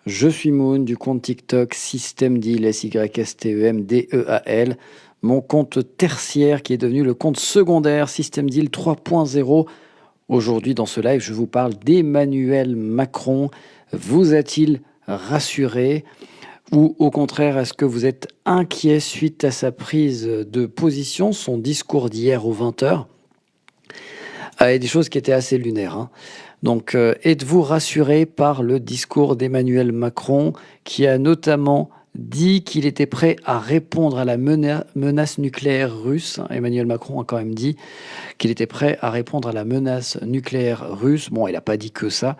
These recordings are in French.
Je suis Moon du compte TikTok Systemdeal, Systemdeal, mon compte tertiaire qui est devenu le compte secondaire Systemdeal 3.0. Aujourd'hui, dans ce live, je vous parle d'Emmanuel Macron. Vous a-t-il rassuré ou au contraire, est-ce que vous êtes inquiet suite à sa prise de position, son discours d'hier aux 20h? Il y a des choses qui étaient assez lunaires, hein. Donc, êtes-vous rassuré par le discours d'Emmanuel Macron qui a notamment dit qu'il était prêt à répondre à la menace nucléaire russe? Emmanuel Macron a quand même dit qu'il était prêt à répondre à la menace nucléaire russe. Bon, il n'a pas dit que ça.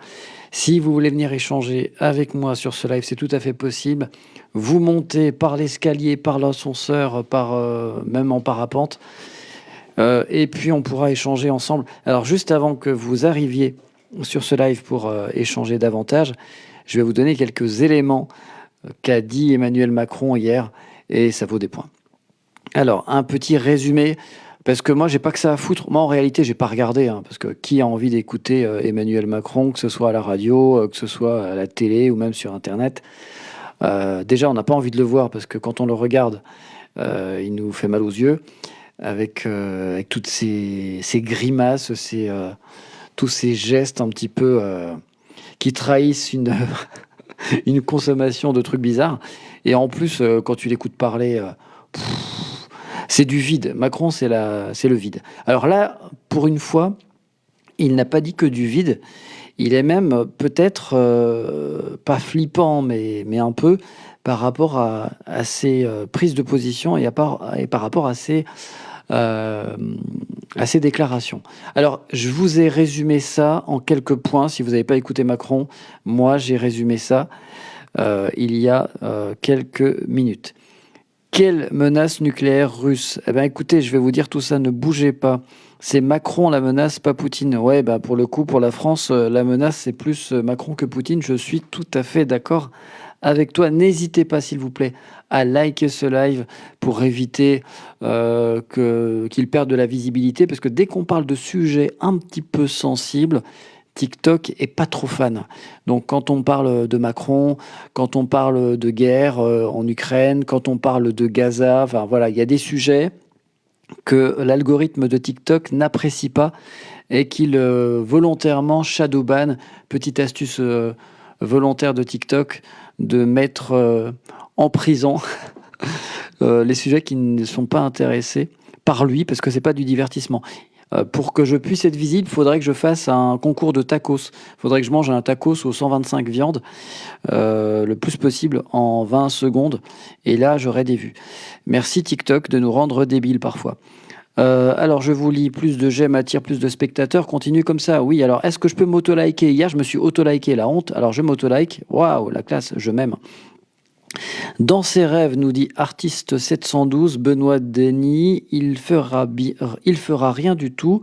Si vous voulez venir échanger avec moi sur ce live, c'est tout à fait possible. Vous montez par l'escalier, par l'ascenseur, même en parapente. Et puis on pourra échanger ensemble. Alors juste avant que vous arriviez sur ce live pour échanger davantage, je vais vous donner quelques éléments qu'a dit Emmanuel Macron hier, et ça vaut des points. Alors, un petit résumé, parce que moi, j'ai pas que ça à foutre. Moi, en réalité, j'ai pas regardé, hein, parce que qui a envie d'écouter Emmanuel Macron, que ce soit à la radio, que ce soit à la télé ou même sur Internet. Déjà, on n'a pas envie de le voir, parce que quand on le regarde, il nous fait mal aux yeux, avec toutes ces grimaces, tous ces gestes un petit peu qui trahissent une consommation de trucs bizarres. Et en plus, quand tu l'écoutes parler, c'est du vide. Macron, c'est le vide. Alors là, pour une fois, il n'a pas dit que du vide. Il est même peut-être pas flippant, mais un peu par rapport à ses prises de position et par rapport à ses déclarations. Alors, je vous ai résumé ça en quelques points. Si vous n'avez pas écouté Macron, moi, j'ai résumé ça il y a quelques minutes. Quelle menace nucléaire russe? Eh bien, écoutez, je vais vous dire tout ça, ne bougez pas. C'est Macron la menace, pas Poutine. Ouais, bah, pour le coup, pour la France, la menace, c'est plus Macron que Poutine. Je suis tout à fait d'accord avec toi. N'hésitez pas, s'il vous plaît, à liker ce live pour éviter qu'il perde de la visibilité. Parce que dès qu'on parle de sujets un petit peu sensibles, TikTok est pas trop fan. Donc quand on parle de Macron, quand on parle de guerre en Ukraine, quand on parle de Gaza, enfin voilà, il y a des sujets que l'algorithme de TikTok n'apprécie pas et qu'il volontairement shadowban. Petite astuce volontaire de TikTok, de mettre en prison les sujets qui ne sont pas intéressés par lui, parce que c'est pas du divertissement. Pour que je puisse être visible, il faudrait que je fasse un concours de tacos. Il faudrait que je mange un tacos aux 125 viandes, le plus possible en 20 secondes. Et là, j'aurai des vues. Merci TikTok de nous rendre débiles parfois. Alors, je vous lis, plus de j'aime attire plus de spectateurs. Continue comme ça. Oui, alors, est-ce que je peux m'auto-liker? Hier, je me suis auto-liké, la honte. Alors, je m'auto-like. Waouh, la classe, je m'aime. Dans ses rêves, nous dit Artiste 712, Benoît Denis, il fera rien du tout,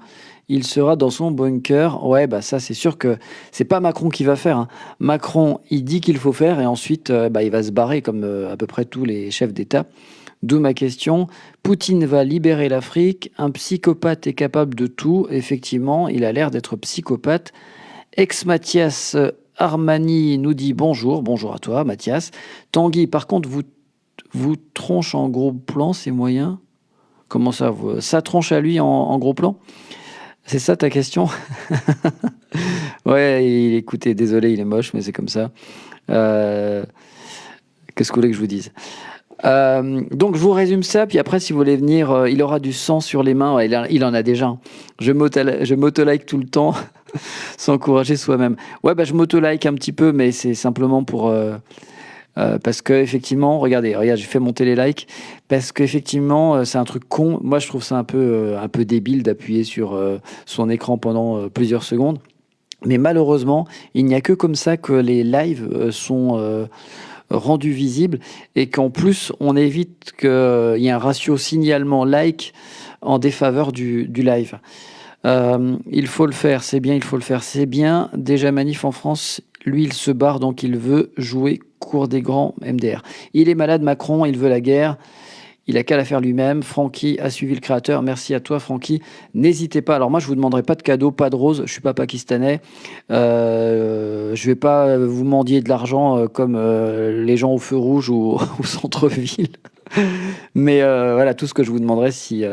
il sera dans son bunker. Ouais, bah ça c'est sûr que c'est pas Macron qui va faire, hein. Macron, il dit qu'il faut faire et ensuite il va se barrer comme à peu près tous les chefs d'État. D'où ma question, Poutine va libérer l'Afrique, un psychopathe est capable de tout, effectivement, il a l'air d'être psychopathe. Ex-Mathias Armani nous dit bonjour à toi Mathias. Tanguy, par contre, vous tronche en gros plan, c'est moyen? Comment ça, ça tronche à lui en gros plan? C'est ça ta question? Ouais, écoutez, désolé, il est moche, mais c'est comme ça. Qu'est-ce que vous voulez que je vous dise? Donc je vous résume ça, puis après si vous voulez venir, il aura du sang sur les mains. Ouais, il en a déjà, hein. Je m'auto-like tout le temps. S'encourager soi-même. Ouais, bah je m'auto-like un petit peu, mais c'est simplement pour parce que effectivement, regardez, j'ai fait monter les likes parce qu'effectivement, c'est un truc con. Moi, je trouve ça un peu débile d'appuyer sur son écran pendant plusieurs secondes. Mais malheureusement, il n'y a que comme ça que les lives sont rendus visibles et qu'en plus, on évite qu'il y ait un ratio signalement like en défaveur du live. Il faut le faire, c'est bien, il faut le faire, c'est bien. Déjà manif en France, lui il se barre donc il veut jouer cour des grands MDR. Il est malade Macron, il veut la guerre, il a qu'à la faire lui-même. Francky a suivi le créateur. Merci à toi, Francky. N'hésitez pas. Alors moi, je vous demanderai pas de cadeaux, pas de roses. Je suis pas pakistanais. Je vais pas vous mendier de l'argent comme les gens au feu rouge ou au centre-ville. Mais voilà, tout ce que je vous demanderai, si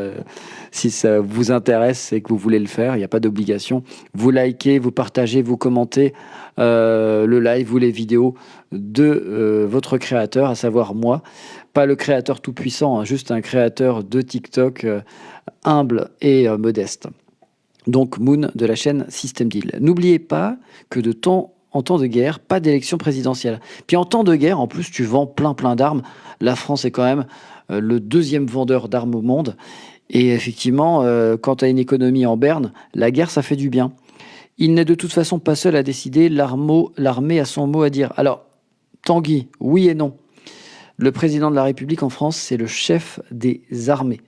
ça vous intéresse et que vous voulez le faire, il n'y a pas d'obligation. Vous likez, vous partagez, vous commentez le live ou les vidéos de votre créateur, à savoir moi. Pas le créateur tout-puissant, hein, juste un créateur de TikTok humble et modeste. Donc Moon de la chaîne System Deal. N'oubliez pas que en temps de guerre, pas d'élection présidentielle. Puis en temps de guerre, en plus, tu vends plein d'armes. La France est quand même le deuxième vendeur d'armes au monde. Et effectivement, quand tu as une économie en berne, la guerre, ça fait du bien. Il n'est de toute façon pas seul à décider, l'armée a son mot à dire. Alors, Tanguy, oui et non. Le président de la République en France, c'est le chef des armées.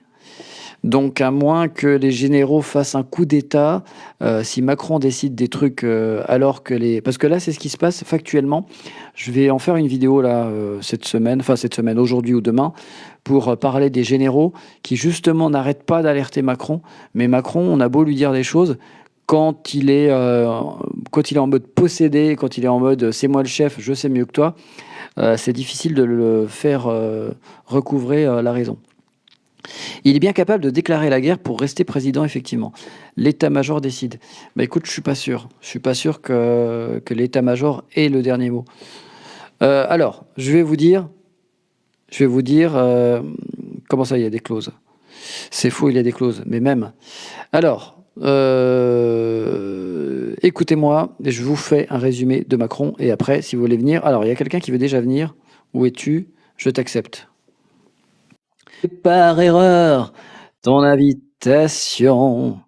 Donc, à moins que les généraux fassent un coup d'État, si Macron décide des trucs alors que les... Parce que là, c'est ce qui se passe factuellement. Je vais en faire une vidéo là cette semaine, aujourd'hui ou demain, pour parler des généraux qui justement n'arrêtent pas d'alerter Macron. Mais Macron, on a beau lui dire des choses, quand il est en mode possédé, quand il est en mode c'est moi le chef, je sais mieux que toi, c'est difficile de le faire recouvrer la raison. Il est bien capable de déclarer la guerre pour rester président, effectivement. L'état-major décide. Bah écoute, je suis pas sûr. Je suis pas sûr que l'état-major ait le dernier mot. Alors, je vais vous dire, comment ça, il y a des clauses. C'est faux, il y a des clauses, mais même. Alors, écoutez-moi, je vous fais un résumé de Macron, et après, si vous voulez venir... Alors, il y a quelqu'un qui veut déjà venir. Où es-tu? Je t'accepte. Par erreur, ton invitation.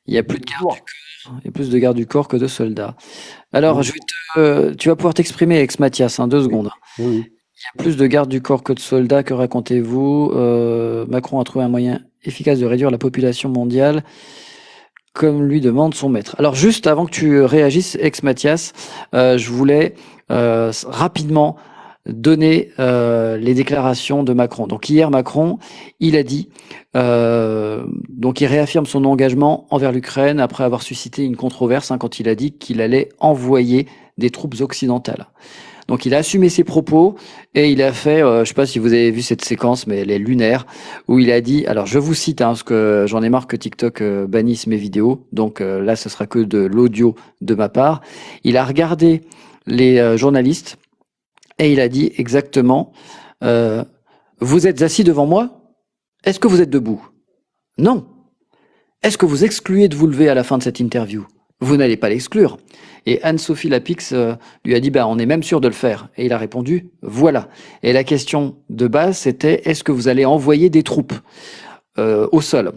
Il y a plus de garde du corps. Il y a plus de garde du corps que de soldats. Alors, tu vas pouvoir t'exprimer, ex-Mathias, 2 secondes. Oui. Il y a plus de garde du corps que de soldats, que racontez-vous? Macron a trouvé un moyen efficace de réduire la population mondiale, comme lui demande son maître. Alors, juste avant que tu réagisses, ex-Mathias, je voulais rapidement donner les déclarations de Macron. Donc hier, Macron, il a dit, donc il réaffirme son engagement envers l'Ukraine après avoir suscité une controverse quand il a dit qu'il allait envoyer des troupes occidentales. Donc il a assumé ses propos et il a fait, je sais pas si vous avez vu cette séquence, mais elle est lunaire, où il a dit, alors je vous cite, parce que j'en ai marre que TikTok bannisse mes vidéos, donc là ce sera que de l'audio de ma part. Il a regardé les journalistes et il a dit exactement, vous êtes assis devant moi? Est-ce que vous êtes debout? Non. Est-ce que vous excluez de vous lever à la fin de cette interview? Vous n'allez pas l'exclure. Et Anne-Sophie Lapix lui a dit, on est même sûr de le faire. Et il a répondu, voilà. Et la question de base, c'était, est-ce que vous allez envoyer des troupes au sol?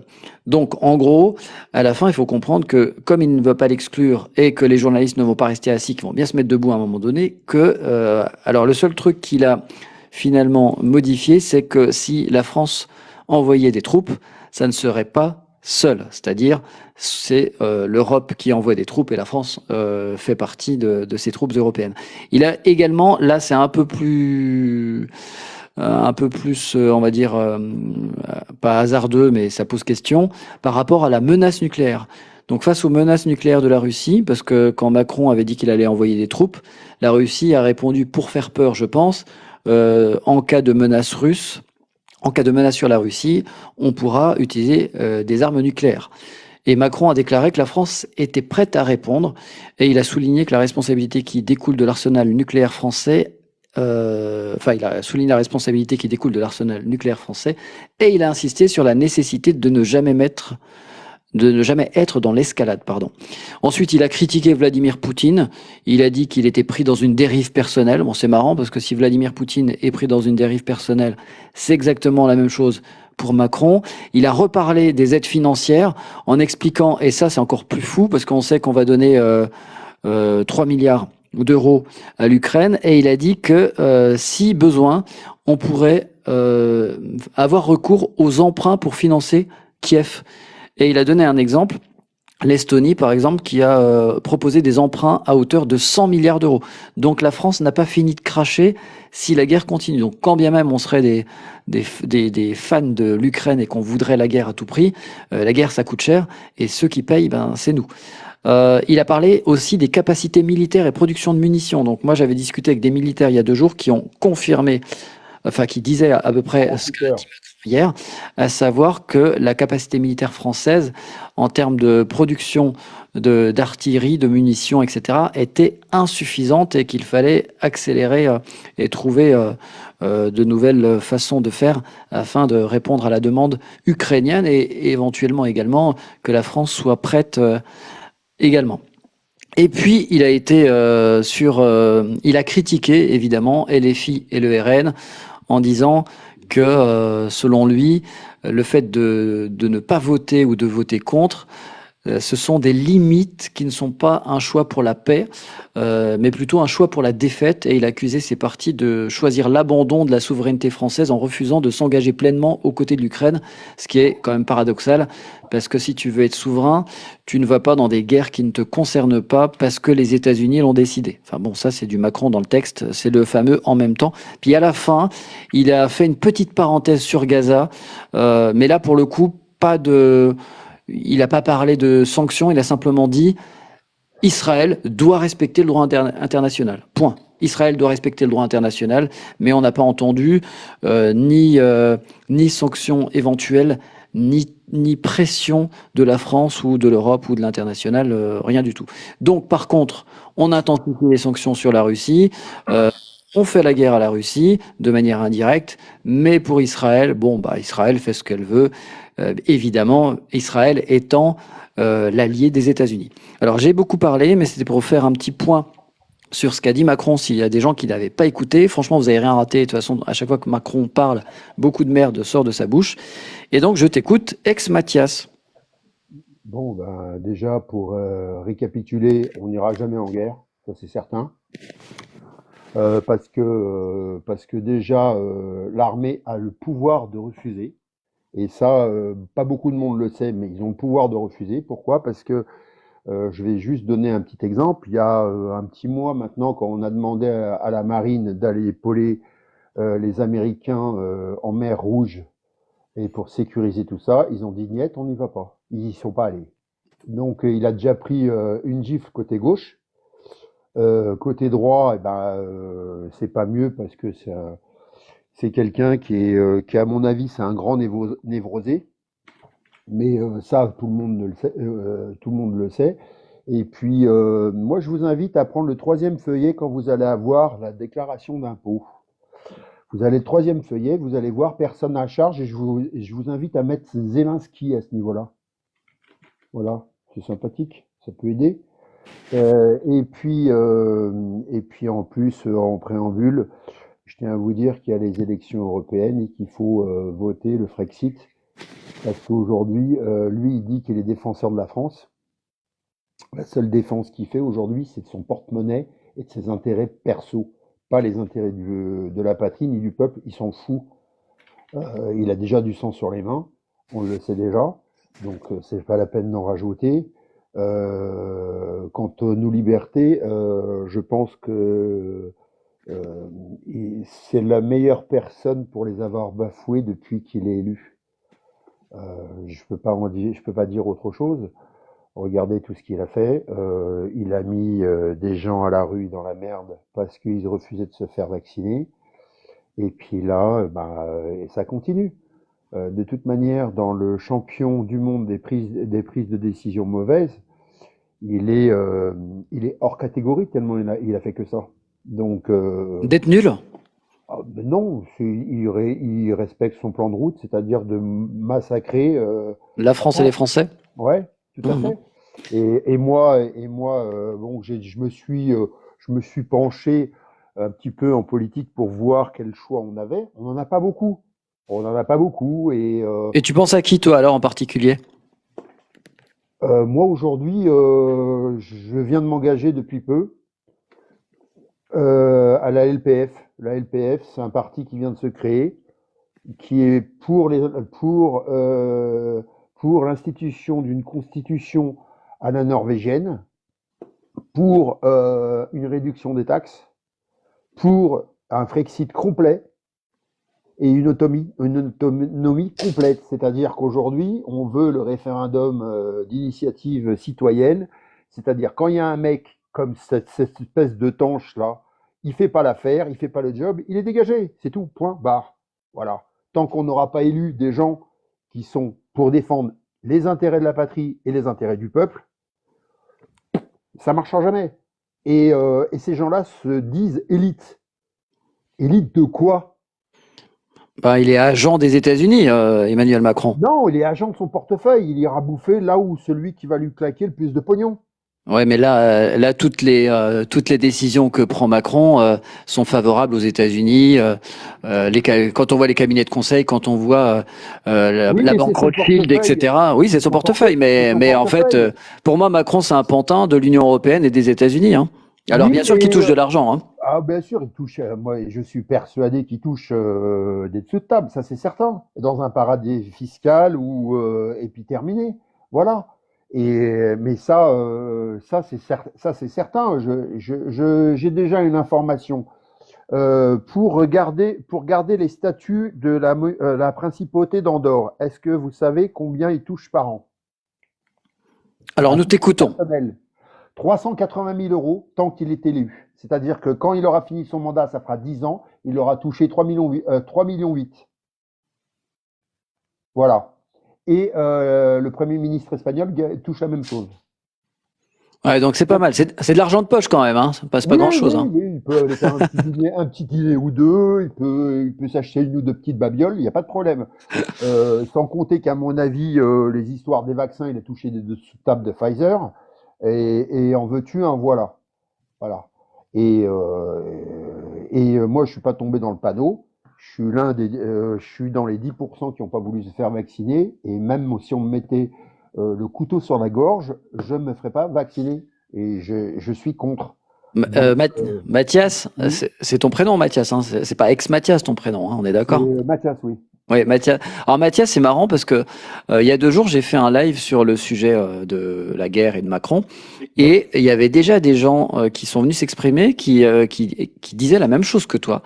Donc, en gros, à la fin, il faut comprendre que, comme il ne veut pas l'exclure et que les journalistes ne vont pas rester assis, qu'ils vont bien se mettre debout à un moment donné, alors le seul truc qu'il a finalement modifié, c'est que si la France envoyait des troupes, ça ne serait pas seul. C'est-à-dire, c'est l'Europe qui envoie des troupes et la France fait partie de ces troupes européennes. Il a également, là, c'est un peu plus, on va dire, pas hasardeux, mais ça pose question, par rapport à la menace nucléaire. Donc face aux menaces nucléaires de la Russie, parce que quand Macron avait dit qu'il allait envoyer des troupes, la Russie a répondu pour faire peur, je pense, en cas de menace russe, en cas de menace sur la Russie, on pourra utiliser des armes nucléaires. Et Macron a déclaré que la France était prête à répondre, et il a souligné que la responsabilité qui découle de l'arsenal nucléaire français il a souligné la responsabilité qui découle de l'arsenal nucléaire français et il a insisté sur la nécessité de ne jamais être dans l'escalade, Ensuite, il a critiqué Vladimir Poutine. Il a dit qu'il était pris dans une dérive personnelle. Bon, c'est marrant parce que si Vladimir Poutine est pris dans une dérive personnelle, c'est exactement la même chose pour Macron. Il a reparlé des aides financières en expliquant, et ça c'est encore plus fou parce qu'on sait qu'on va donner 3 milliards d'euros à l'Ukraine, et il a dit que si besoin, on pourrait avoir recours aux emprunts pour financer Kiev. Et il a donné un exemple. l'Estonie, par exemple, qui a proposé des emprunts à hauteur de 100 milliards d'euros. Donc la France n'a pas fini de cracher si la guerre continue. Donc quand bien même on serait des fans de l'Ukraine et qu'on voudrait la guerre à tout prix, la guerre ça coûte cher et ceux qui payent, ben, c'est nous. Il a parlé aussi des capacités militaires et production de munitions. Donc moi j'avais discuté avec des militaires il y a 2 jours qui ont confirmé, enfin qui disaient à peu près ce qu'a dit hier, à savoir que la capacité militaire française en termes de production d'artillerie, de munitions, etc., était insuffisante et qu'il fallait accélérer et trouver de nouvelles façons de faire afin de répondre à la demande ukrainienne et éventuellement également que la France soit prête également. Et puis, il a été il a critiqué évidemment LFI et le RN en disant que, selon lui, le fait de ne pas voter ou de voter contre, ce sont des limites qui ne sont pas un choix pour la paix, mais plutôt un choix pour la défaite. Et il accusait ces partis de choisir l'abandon de la souveraineté française en refusant de s'engager pleinement aux côtés de l'Ukraine, ce qui est quand même paradoxal, parce que si tu veux être souverain, tu ne vas pas dans des guerres qui ne te concernent pas parce que les États-Unis l'ont décidé. Enfin bon, ça c'est du Macron dans le texte, c'est le fameux en même temps. Puis à la fin, il a fait une petite parenthèse sur Gaza, mais là pour le coup, pas de il n'a pas parlé de sanctions, il a simplement dit Israël doit respecter le droit international. Point. Israël doit respecter le droit international, mais on n'a pas entendu ni sanctions éventuelles, ni pression de la France ou de l'Europe ou de l'international, rien du tout. Donc, par contre, on intensifie les sanctions sur la Russie. On fait la guerre à la Russie de manière indirecte, mais pour Israël, bon, bah, Israël fait ce qu'elle veut. Évidemment, Israël étant l'allié des États-Unis. Alors j'ai beaucoup parlé, mais c'était pour faire un petit point sur ce qu'a dit Macron. S'il y a des gens qui n'avaient pas écouté, franchement, vous n'avez rien raté. De toute façon, à chaque fois que Macron parle, beaucoup de merde sort de sa bouche. Et donc, je t'écoute, ex-Mathias. Bon, ben, déjà, pour récapituler, on n'ira jamais en guerre, ça c'est certain. Parce que déjà, l'armée a le pouvoir de refuser. Et ça, pas beaucoup de monde le sait, mais ils ont le pouvoir de refuser. Pourquoi? Parce que, je vais juste donner un petit exemple. Il y a un petit mois maintenant, quand on a demandé à la marine d'aller épauler les Américains en mer Rouge et pour sécuriser tout ça, ils ont dit niet, on n'y va pas. Ils n'y sont pas allés. Donc il a déjà pris une gifle côté gauche. Côté droit, eh ben, c'est pas mieux parce que c'est quelqu'un qui, à mon avis, c'est un grand névrosé. Mais ça, tout le monde le sait. Tout le monde le sait. Et puis, moi, je vous invite à prendre le troisième feuillet quand vous allez avoir la déclaration d'impôt. Vous allez le troisième feuillet, vous allez voir personne à charge et je vous invite à mettre Zelensky à ce niveau-là. Voilà, c'est sympathique, ça peut aider. Et puis en plus, en préambule, je tiens à vous dire qu'il y a les élections européennes et qu'il faut voter le Frexit. Parce qu'aujourd'hui, lui, il dit qu'il est défenseur de la France. La seule défense qu'il fait aujourd'hui, c'est de son porte-monnaie et de ses intérêts perso, pas les intérêts de la patrie ni du peuple. Il s'en fout. Il a déjà du sang sur les mains, on le sait déjà, donc c'est pas la peine d'en rajouter. Quant aux nos libertés, je pense que euh, c'est la meilleure personne pour les avoir bafouées depuis qu'il est élu. Je peux pas dire autre chose. Regardez tout ce qu'il a fait. Il a mis des gens à la rue dans la merde parce qu'ils refusaient de se faire vacciner. Et puis là, et ça continue. De toute manière, dans le champion du monde des prises de décision mauvaises, il est, euh, il est hors catégorie tellement il a fait que ça. Donc, D'être nul? ben non, il respecte son plan de route, c'est-à-dire de massacrer La la France et les France. Français? Ouais, tout à Mhm. fait. Et moi, bon, je me suis penché un petit peu en politique pour voir quel choix on avait. On n'en a pas beaucoup. On n'en a pas beaucoup. Et tu penses à qui, toi, alors, en particulier? Moi, aujourd'hui, je viens de m'engager depuis peu à la LPF. La LPF, c'est un parti qui vient de se créer, qui est pour l'institution d'une constitution à la norvégienne pour une réduction des taxes, pour un Frexit complet et une autonomie complète. C'est-à-dire qu'aujourd'hui, on veut le référendum d'initiative citoyenne, c'est-à-dire quand il y a un mec comme cette espèce de tanche-là, il fait pas l'affaire, il fait pas le job, il est dégagé, c'est tout, point, barre. Voilà. Tant qu'on n'aura pas élu des gens qui sont pour défendre les intérêts de la patrie et les intérêts du peuple, ça ne marchera jamais. Et ces gens-là se disent élite. Élite de quoi? Bah, il est agent des États-Unis, Emmanuel Macron. Non, il est agent de son portefeuille. Il ira bouffer là où celui qui va lui claquer le plus de pognon. Ouais, mais là, toutes les décisions que prend Macron sont favorables aux États-Unis. Quand on voit les cabinets de conseil, quand on voit Oui, la mais c'est banque son Rothschild, portefeuille. etc. Oui, c'est son portefeuille, C'est son mais en fait, portefeuille. pour moi, Macron, c'est un pantin de l'Union européenne et des États-Unis. Hein. Alors, Oui, bien sûr qu'il mais touche de l'argent. Hein. bien sûr, il touche. Moi, je suis persuadé qu'il touche des dessous de table, ça c'est certain. Dans un paradis fiscal ou et puis terminé. Voilà. Mais ça c'est certain. J'ai déjà une information. Pour garder les statuts de la principauté d'Andorre, est-ce que vous savez combien ils touchent par an? Alors, À nous titre t'écoutons. personnel, 380 000 euros tant qu'il est élu. C'est-à-dire que quand il aura fini son mandat, ça fera 10 ans, il aura touché 3 millions, 3 millions 8. Voilà. Et le Premier ministre espagnol touche la même chose. Ouais, donc c'est pas Donc, mal. C'est de l'argent de poche quand même. Hein. C'est pas oui, grand-chose. oui, Hein. oui, il peut aller faire un petit dîner ou deux, il peut s'acheter une ou deux petites babioles, il n'y a pas de problème. Sans compter qu'à mon avis, les histoires des vaccins, il a touché des sous-tables de Pfizer. Et en veux-tu, un voilà. Voilà. Moi, je suis pas tombé dans le panneau. Je suis dans les 10% qui n'ont pas voulu se faire vacciner. Et même si on me mettait le couteau sur la gorge, je ne me ferais pas vacciner. Et je suis contre. Donc, Mathias, oui, c'est ton prénom, Mathias. Hein. C'est pas ex-Mathias ton prénom. Hein, on est c'est d'accord? Mathias, oui. Oui, Mathias. Alors Mathias, c'est marrant parce que il y a 2 jours, j'ai fait un live sur le sujet de la guerre et de Macron, et il y avait déjà des gens qui sont venus s'exprimer, qui disaient la même chose que toi,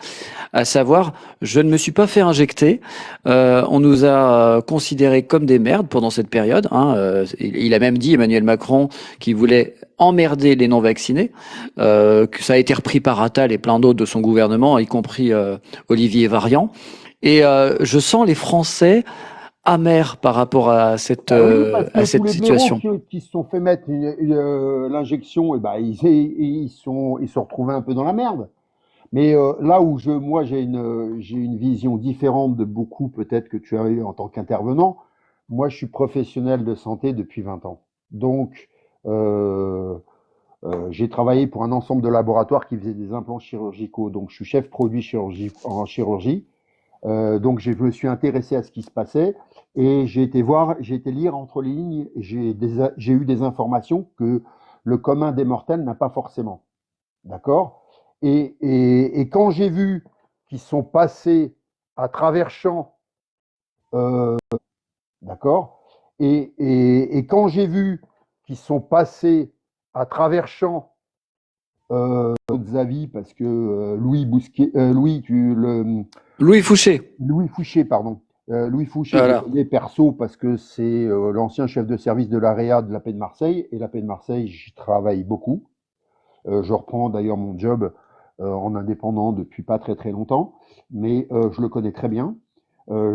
à savoir, je ne me suis pas fait injecter, on nous a considérés comme des merdes pendant cette période. Hein, il a même dit, Emmanuel Macron, qu'il voulait emmerder les non-vaccinés, que ça a été repris par Attal et plein d'autres de son gouvernement, y compris Olivier Varian. Et je sens les Français amers par rapport Bah oui, parce à que tous cette les blaireaux situation. qui se sont fait mettre l'injection, et ben ils sont retrouvés un peu dans la merde. Mais là où moi j'ai une vision différente de beaucoup peut-être que tu as eu en tant qu'intervenant. Moi, je suis professionnel de santé depuis 20 ans. Donc, euh, j'ai travaillé pour un ensemble de laboratoires qui faisaient des implants chirurgicaux. Donc, je suis chef produit en chirurgie. Donc, je me suis intéressé à ce qui se passait et j'ai été lire entre les lignes. J'ai eu des informations que le commun des mortels n'a pas forcément. D'accord? Et quand j'ai vu qu'ils sont passés à travers champs, euh, d'accord? Et quand j'ai vu qu'ils sont passés à travers champs d'autres avis, parce que Louis Fouché, Louis Fouché, pardon. Louis Fouché, je le voilà. connais perso parce que c'est l'ancien chef de service de l'AREA de la paix de Marseille. Et la paix de Marseille, j'y travaille beaucoup. Je reprends d'ailleurs mon job en indépendant depuis pas très très longtemps, mais je le connais très bien.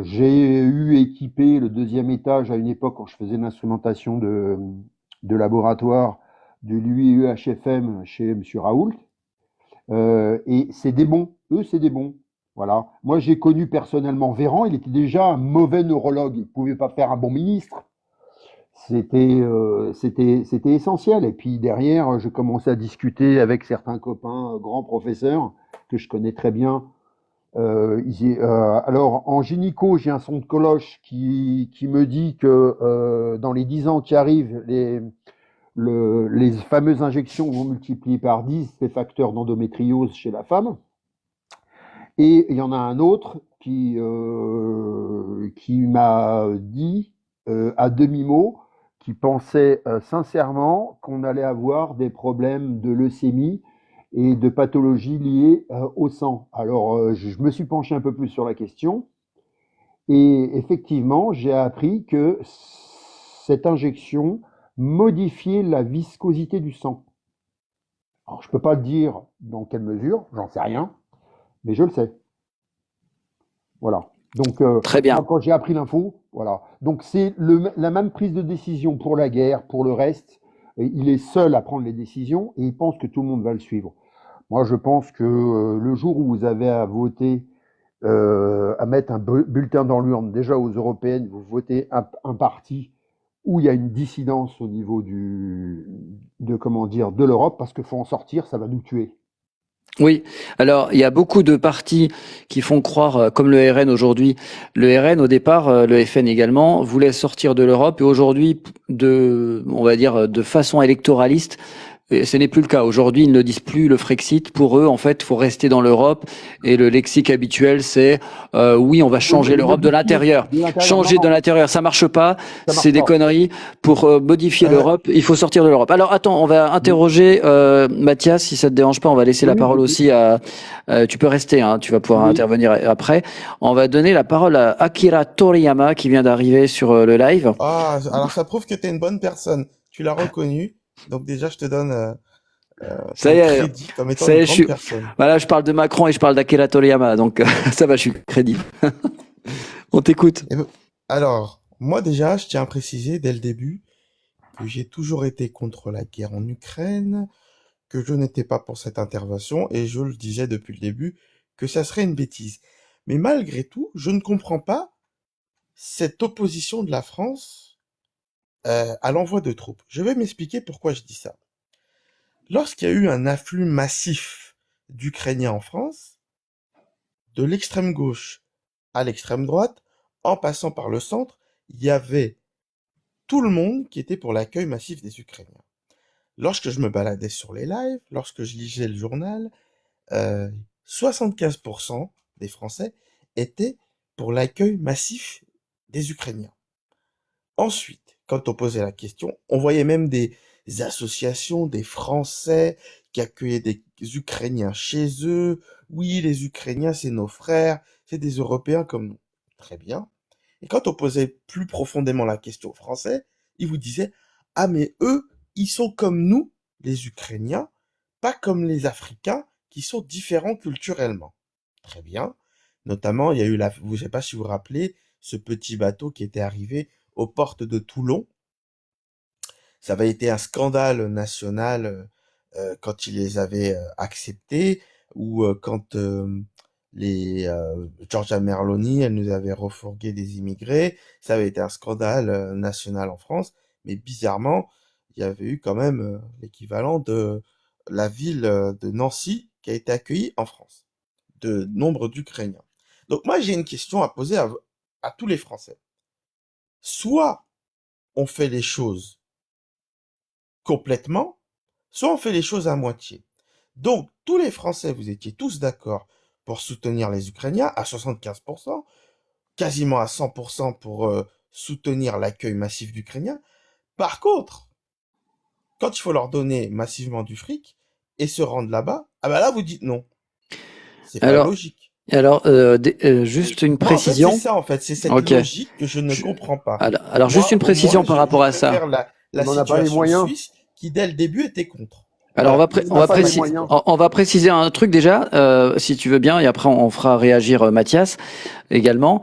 J'ai eu équipé le deuxième étage à une époque quand je faisais l'instrumentation de laboratoire de l'UIEHFM chez M. Raoult. Et c'est des bons, eux c'est des bons. Voilà. Moi j'ai connu personnellement Véran, il était déjà un mauvais neurologue, il ne pouvait pas faire un bon ministre. C'était essentiel. Et puis derrière, je commençais à discuter avec certains copains, grands professeurs, que je connais très bien. Alors, en gynéco, j'ai un son de cloche qui me dit que dans les 10 ans qui arrivent, les fameuses injections vont multiplier par 10 les facteurs d'endométriose chez la femme. Et il y en a un autre qui m'a dit à demi-mot qui pensaient sincèrement qu'on allait avoir des problèmes de leucémie et de pathologies liées au sang. Alors, je me suis penché un peu plus sur la question et effectivement, j'ai appris que cette injection modifiait la viscosité du sang. Alors, je ne peux pas le dire dans quelle mesure, j'en sais rien, mais je le sais. Voilà. Donc, Très bien. moi, quand j'ai appris l'info, voilà. Donc, c'est la même prise de décision pour la guerre, pour le reste. Et il est seul à prendre les décisions et il pense que tout le monde va le suivre. Moi, je pense que le jour où vous avez à voter, à mettre un bulletin dans l'urne, déjà aux européennes, vous votez un parti où il y a une dissidence au niveau de l'Europe, parce qu'il faut en sortir, ça va nous tuer. Oui, alors il y a beaucoup de partis qui font croire, comme le RN aujourd'hui, le RN au départ, le FN également, voulait sortir de l'Europe et aujourd'hui, on va dire, de façon électoraliste, et ce n'est plus le cas. Aujourd'hui, ils ne disent plus le Frexit. Pour eux, en fait, il faut rester dans l'Europe. Et le lexique habituel, c'est oui, on va changer l'Europe de l'intérieur. Changer de l'intérieur, ça marche pas. C'est des conneries. Pour modifier l'Europe, il faut sortir de l'Europe. Alors attends, on va interroger Mathias, si ça te dérange pas. On va laisser la parole aussi à. Tu peux rester, hein, tu vas pouvoir intervenir après. On va donner la parole à Akira Toriyama qui vient d'arriver sur le live. Ah, alors ça prouve que tu es une bonne personne. Tu l'as reconnu. Donc déjà, je te donne ça y est, crédit comme étant une grande personne. Voilà, je parle de Macron et je parle d'Akira Toriyama, donc ça va, je suis crédible. On t'écoute. Alors, moi déjà, je tiens à préciser dès le début que j'ai toujours été contre la guerre en Ukraine, que je n'étais pas pour cette intervention, et je le disais depuis le début que ça serait une bêtise. Mais malgré tout, je ne comprends pas cette opposition de la France à l'envoi de troupes. Je vais m'expliquer pourquoi je dis ça. Lorsqu'il y a eu un afflux massif d'Ukrainiens en France, de l'extrême gauche à l'extrême droite, en passant par le centre, il y avait tout le monde qui était pour l'accueil massif des Ukrainiens. Lorsque je me baladais sur les lives, lorsque je lisais le journal, 75% des Français étaient pour l'accueil massif des Ukrainiens. Ensuite, quand on posait la question, on voyait même des associations, des Français qui accueillaient des Ukrainiens chez eux. Oui, les Ukrainiens, c'est nos frères, c'est des Européens comme nous. Très bien. Et quand on posait plus profondément la question aux Français, ils vous disaient « Ah, mais eux, ils sont comme nous, les Ukrainiens, pas comme les Africains, qui sont différents culturellement. » Très bien. Notamment, il y a eu je ne sais pas si vous vous rappelez, ce petit bateau qui était arrivé aux portes de Toulon. Ça avait été un scandale national quand ils les avaient acceptés, ou quand Giorgia Meloni, elle nous avait refourgué des immigrés. Ça avait été un scandale national en France, mais bizarrement, il y avait eu quand même l'équivalent de la ville de Nancy qui a été accueillie en France, de nombre d'Ukrainiens. Donc moi, j'ai une question à poser à tous les Français. Soit on fait les choses complètement, soit on fait les choses à moitié. Donc, tous les Français, vous étiez tous d'accord pour soutenir les Ukrainiens à 75%, quasiment à 100% pour soutenir l'accueil massif d'Ukrainiens. Par contre, quand il faut leur donner massivement du fric et se rendre là-bas, ah ben là, vous dites non. C'est pas logique. Alors, juste une précision. En fait, c'est ça, en fait. C'est cette logique que je ne comprends pas. Alors juste une précision par rapport à ça. La situation suisse qui, dès le début, était contre. Alors on va préciser un truc déjà, si tu veux bien, et après on fera réagir Mathias également.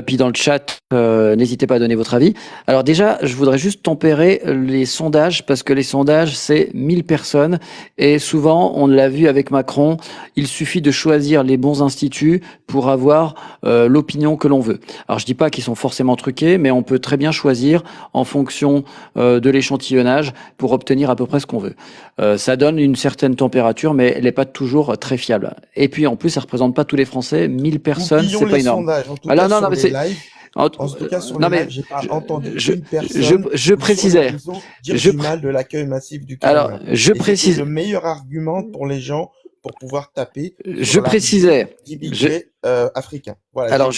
Puis dans le chat, n'hésitez pas à donner votre avis. Alors déjà, je voudrais juste tempérer les sondages, parce que les sondages, c'est 1000 personnes, et souvent, on l'a vu avec Macron, il suffit de choisir les bons instituts pour avoir l'opinion que l'on veut. Alors je dis pas qu'ils sont forcément truqués, mais on peut très bien choisir en fonction de l'échantillonnage pour obtenir à peu près ce qu'on veut. Ça donne une certaine température, mais elle n'est pas toujours très fiable. Et puis en plus, ça représente pas tous les Français. 1000 personnes, c'est pas énorme. En tout cas, sur les lives, j'ai pas entendu une personne je précisais. Dire du mal de l'accueil massif du Canada. Alors, je précise. C'est le meilleur argument pour les gens pour pouvoir taper. Je précisais. Africain. Voilà. Alors,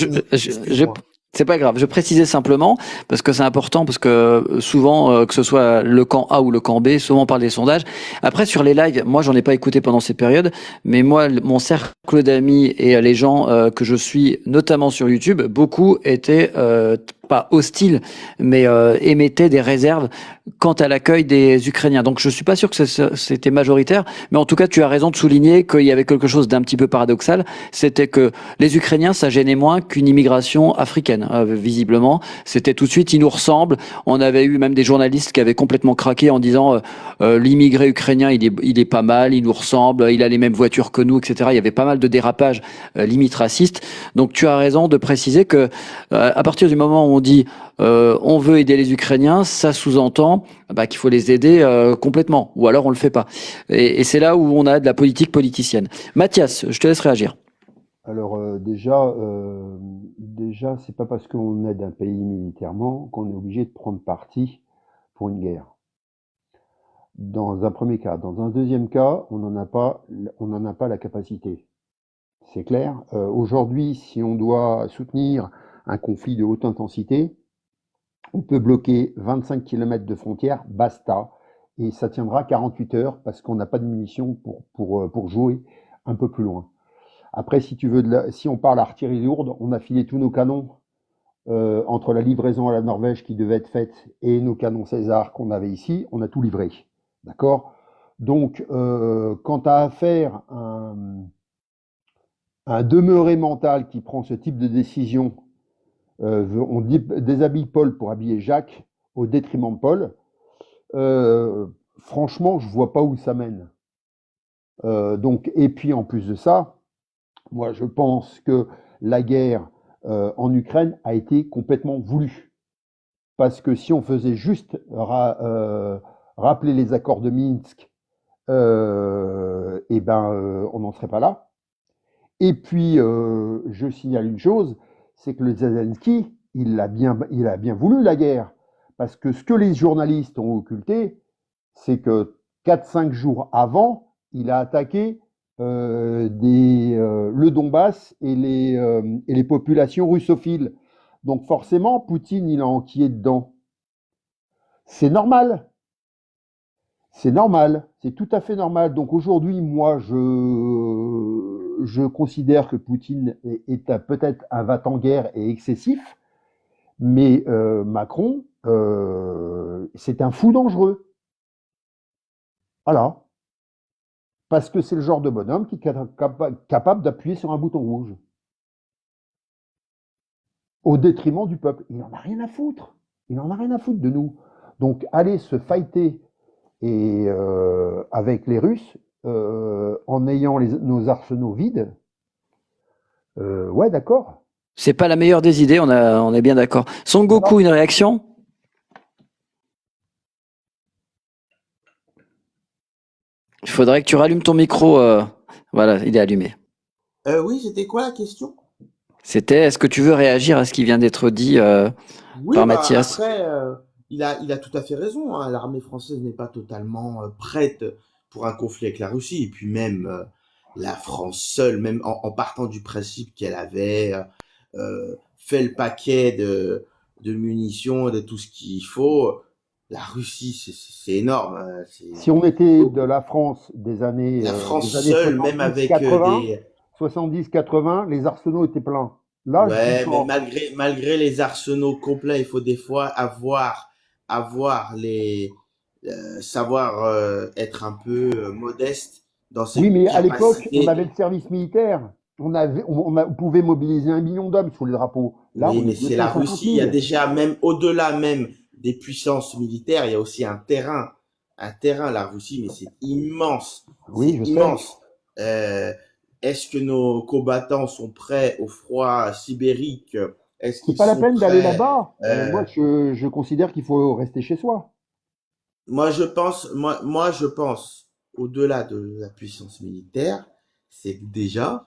C'est pas grave, je précisais simplement, parce que c'est important, parce que souvent, que ce soit le camp A ou le camp B, souvent on parle des sondages. Après, sur les lives, moi j'en ai pas écouté pendant ces périodes, mais moi, mon cercle d'amis et les gens que je suis, notamment sur YouTube, beaucoup étaient pas hostiles, mais émettaient des réserves quant à l'accueil des Ukrainiens. Donc je suis pas sûr que c'était majoritaire, mais en tout cas tu as raison de souligner qu'il y avait quelque chose d'un petit peu paradoxal, c'était que les Ukrainiens ça gênait moins qu'une immigration africaine. Visiblement, c'était tout de suite, ils nous ressemblent. On avait eu même des journalistes qui avaient complètement craqué en disant l'immigré ukrainien il est pas mal, il nous ressemble, il a les mêmes voitures que nous, etc. Il y avait pas mal de dérapages limite racistes. Donc tu as raison de préciser que à partir du moment où on dit on veut aider les Ukrainiens, ça sous-entend qu'il faut les aider complètement, ou alors on le fait pas. Et c'est là où on a de la politique politicienne. Mathias, je te laisse réagir. Alors déjà, c'est pas parce qu'on aide un pays militairement qu'on est obligé de prendre parti pour une guerre. Dans un premier cas. Dans un deuxième cas, on n'en a pas la capacité. C'est clair. Aujourd'hui, si on doit soutenir un conflit de haute intensité, on peut bloquer 25 km de frontières, basta, et ça tiendra 48 heures parce qu'on n'a pas de munitions pour jouer un peu plus loin. Après, si tu veux, si on parle artillerie lourde, on a filé tous nos canons entre la livraison à la Norvège qui devait être faite et nos canons César qu'on avait ici, on a tout livré. D'accord? Donc, quand tu as affaire à un demeuré mental qui prend ce type de décision, on déshabille Paul pour habiller Jacques au détriment de Paul, franchement, je vois pas où ça mène. Donc, et puis en plus de ça, moi je pense que la guerre en Ukraine a été complètement voulue. Parce que si on faisait juste rappeler les accords de Minsk, on n'en serait pas là. Et puis, je signale une chose, c'est que le Zelensky, il a bien voulu la guerre. Parce que ce que les journalistes ont occulté, c'est que 4-5 jours avant, il a attaqué le Donbass et les populations russophiles. Donc forcément, Poutine, il a enquillé dedans. C'est normal. C'est normal. C'est tout à fait normal. Donc aujourd'hui, moi, je considère que Poutine est peut-être un va-t-en-guerre et excessif, mais Macron, c'est un fou dangereux. Voilà. Parce que c'est le genre de bonhomme qui est capable d'appuyer sur un bouton rouge. Au détriment du peuple. Il n'en a rien à foutre. Il n'en a rien à foutre de nous. Donc, aller se fighter avec les Russes en ayant nos arsenaux vides, ouais, d'accord. C'est pas la meilleure des idées, on est bien d'accord. Son Goku, une réaction? Il faudrait que tu rallumes ton micro. Voilà, il est allumé. Oui, c'était quoi la question? C'était, est-ce que tu veux réagir à ce qui vient d'être dit par Mathias? Après, il a tout à fait raison. Hein. L'armée française n'est pas totalement prête pour un conflit avec la Russie. Et puis même la France seule, même en partant du principe qu'elle avait fait le paquet de munitions, de tout ce qu'il faut, la Russie, c'est énorme. Hein. Si on était de la France des années, la France seule, même avec 70-80, les arsenaux étaient pleins. Là, ouais, mais malgré les arsenaux complets, il faut des fois avoir savoir être un peu modeste dans ses oui, mais capacités. à l'époque, on avait le service militaire. On pouvait mobiliser 1 million d'hommes sous les drapeaux. Là, oui, mais c'est la Russie. Il y a déjà même au-delà même des puissances militaires, il y a aussi un terrain. La Russie, mais c'est immense. Oui, c'est immense. Est-ce que nos combattants sont prêts au froid sibérique? C'est pas la peine d'aller là-bas. Moi, je considère qu'il faut rester chez soi. Moi, je pense, au-delà de la puissance militaire, c'est que déjà,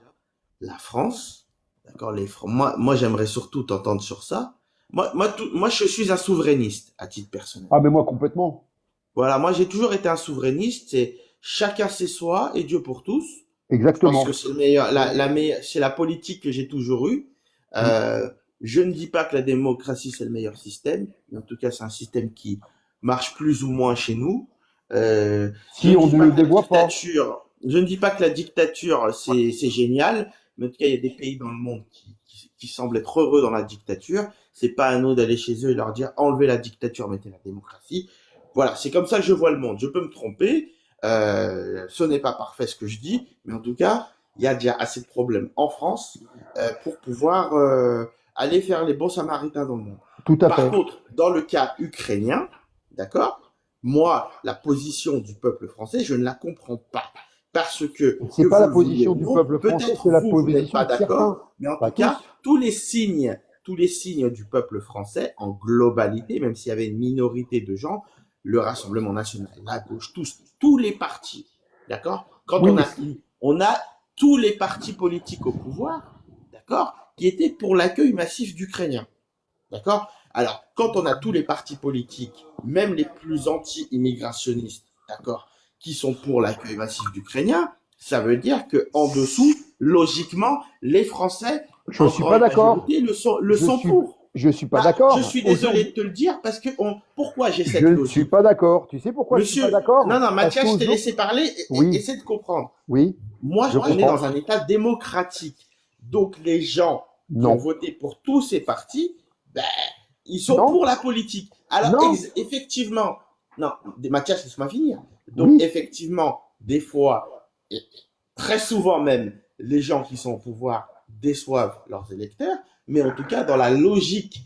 la France, d'accord, moi, j'aimerais surtout t'entendre sur ça. Moi, je suis un souverainiste, à titre personnel. Ah, mais moi, complètement. Voilà, moi, j'ai toujours été un souverainiste, c'est chacun chez soi et Dieu pour tous. Exactement. Je pense que c'est le meilleur, c'est la politique que j'ai toujours eue. Je ne dis pas que la démocratie, c'est le meilleur système, mais en tout cas, c'est un système qui marche plus ou moins chez nous. Je Si ne on dis ne pas le que la dévoie pas. dictature, je ne dis pas que la dictature, c'est génial, mais en tout cas, il y a des pays dans le monde qui semblent être heureux dans la dictature. C'est pas à nous d'aller chez eux et leur dire enlevez la dictature, mettez la démocratie. Voilà, c'est comme ça que je vois le monde. Je peux me tromper, ce n'est pas parfait ce que je dis, mais en tout cas, il y a déjà assez de problèmes en France pour pouvoir aller faire les bons samaritains dans le monde. Tout à Par fait. contre, dans le cas ukrainien, d'accord, moi, la position du peuple français, je ne la comprends pas. Parce que C'est pas vous la le vouliez position ou du non, peuple français, peut-être c'est la vous, vous n'êtes position pas de certains, d'accord, mais en pas tout cas, tous. tous les signes du peuple français en globalité, même s'il y avait une minorité de gens, le Rassemblement national, la gauche, tous les partis, d'accord? Quand Oui, mais on a tous les partis politiques au pouvoir, d'accord, qui étaient pour l'accueil massif d'Ukrainiens, d'accord? Alors, quand on a tous les partis politiques, même les plus anti-immigrationnistes, d'accord, qui sont pour l'accueil massif d'Ukrainiens, ça veut dire que en dessous, logiquement, les Français, je en suis pas grande d'accord. majorité, le Je sont suis, pour. je suis pas Bah, je d'accord. suis désolé de Aujourd'hui, te le dire parce que pourquoi j'ai je cette ne suis logique? pas d'accord. Tu sais pourquoi je suis pas Monsieur, non, d'accord? non, Parce Mathias, je t'ai qu'aujourd'hui, laissé parler oui, essaie de comprendre. oui, Moi, je on est comprends. dans un État démocratique. Donc, les gens qui ont Non, voté pour tous ces partis, ben, ils sont non, pour la politique. Alors, non, effectivement, non, Mathias, laisse-moi finir. Donc, oui, effectivement, des fois, et très souvent même, les gens qui sont au pouvoir déçoivent leurs électeurs, mais en tout cas, dans la logique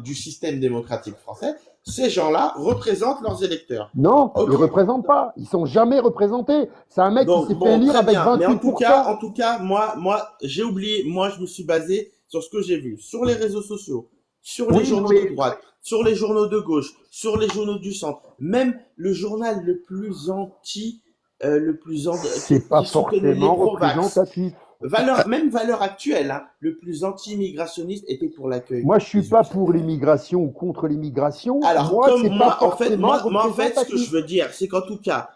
du système démocratique français, ces gens-là représentent leurs électeurs. non, ils Ok. représentent pas. Ils sont jamais représentés. C'est un mec qui Donc s'est fait bon, élire très avec bien. Mais 28%. en tout cas, moi, j'ai oublié. Moi, je me suis basé sur ce que j'ai vu sur les réseaux sociaux, sur les Oui, non, journaux de mais droite, sur les journaux de gauche, sur les journaux du centre, même le journal le plus anti, c'est pas qui soutenait les forcément pro-vax, représentatif. même valeur actuelle, hein, le plus anti-immigrationniste était pour l'accueil Moi, je suis des pas pour Ukrainiens. l'immigration ou contre l'immigration. Alors, Moi, comme c'est pas forcément moi, en fait, ce que représentatif. je veux dire, c'est qu'en tout cas,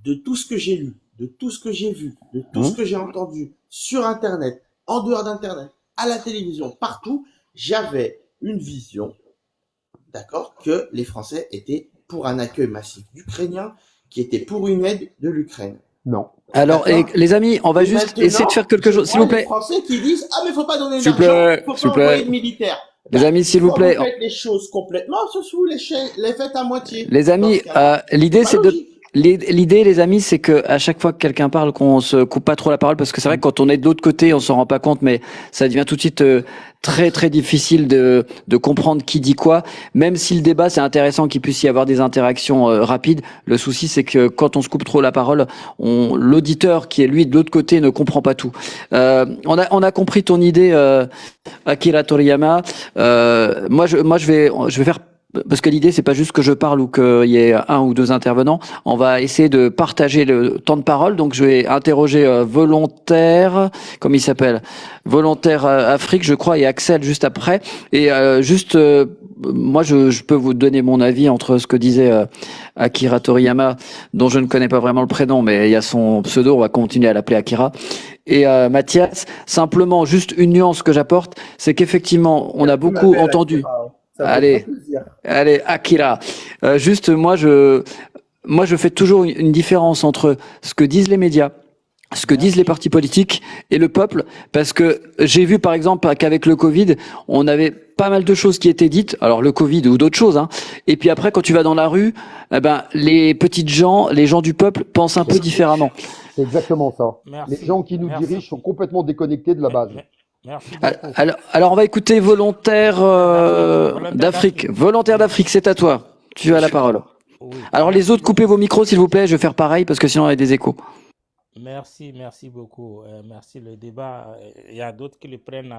de tout ce que j'ai lu, de tout ce que j'ai vu, de tout ce Hein. que j'ai entendu sur Internet, en dehors d'Internet, à la télévision, partout, j'avais une vision, d'accord, que les Français étaient pour un accueil massif d'Ukrainiens, qui étaient pour une aide de l'Ukraine. Non. Alors, D'accord? les amis, on va Et juste essayer de maintenant, faire quelque je chose. S'il vois vous les plaît, Français qui disent, ah, mais faut pas donner s'il vous d'argent, plaît, faut s'il pas vous envoyer plaît. de militaires. Les Ben, amis, s'il vous soit vous plaît. faites les choses complètement, soit vous les faites à moitié. Les Dans amis, ce cas-là, c'est l'idée pas c'est de logique. l'idée, les amis, c'est que à chaque fois que quelqu'un parle, qu'on se coupe pas trop la parole, parce que c'est vrai que quand on est de l'autre côté, on s'en rend pas compte, mais ça devient tout de suite très très difficile de comprendre qui dit quoi. Même si le débat c'est intéressant qu'il puisse y avoir des interactions rapides, le souci c'est que quand on se coupe trop la parole, l'auditeur qui est lui de l'autre côté ne comprend pas tout. On a compris ton idée, Akira Toriyama. Moi je vais faire, parce que l'idée c'est pas juste que je parle ou qu'il y ait un ou deux intervenants. On va essayer de partager le temps de parole. Donc je vais interroger Volontaire, comme il s'appelle, Volontaire Afrique, je crois, et Axel juste après. Et moi je peux vous donner mon avis entre ce que disait Akira Toriyama, dont je ne connais pas vraiment le prénom, mais il y a son pseudo, on va continuer à l'appeler Akira. Et Mathias, simplement juste une nuance que j'apporte, c'est qu'effectivement on a Tu beaucoup m'appelles entendu. Akira, hein. Ça me fait très Allez, plaisir. allez, Akira. Juste, moi, je fais toujours une différence entre ce que disent les médias, ce que disent les Merci. partis politiques et le peuple, parce que j'ai vu par exemple qu'avec le Covid, on avait pas mal de choses qui étaient dites, alors le Covid ou d'autres choses, hein. Et puis après, quand tu vas dans la rue, eh ben, les petites gens, les gens du peuple pensent un peu différemment. C'est exactement ça. Les Merci. gens qui nous Merci. dirigent sont complètement déconnectés de la base. Merci beaucoup. Alors, on va écouter Volontaire Volontaire d'Afrique. d'Afrique. Volontaire d'Afrique, c'est à toi. Tu as la parole. Oui. Alors les Merci autres, coupez vos micros s'il vous plaît, je vais faire pareil parce que sinon il y a des échos. Merci beaucoup. Merci. Le débat, il y a d'autres qui le prennent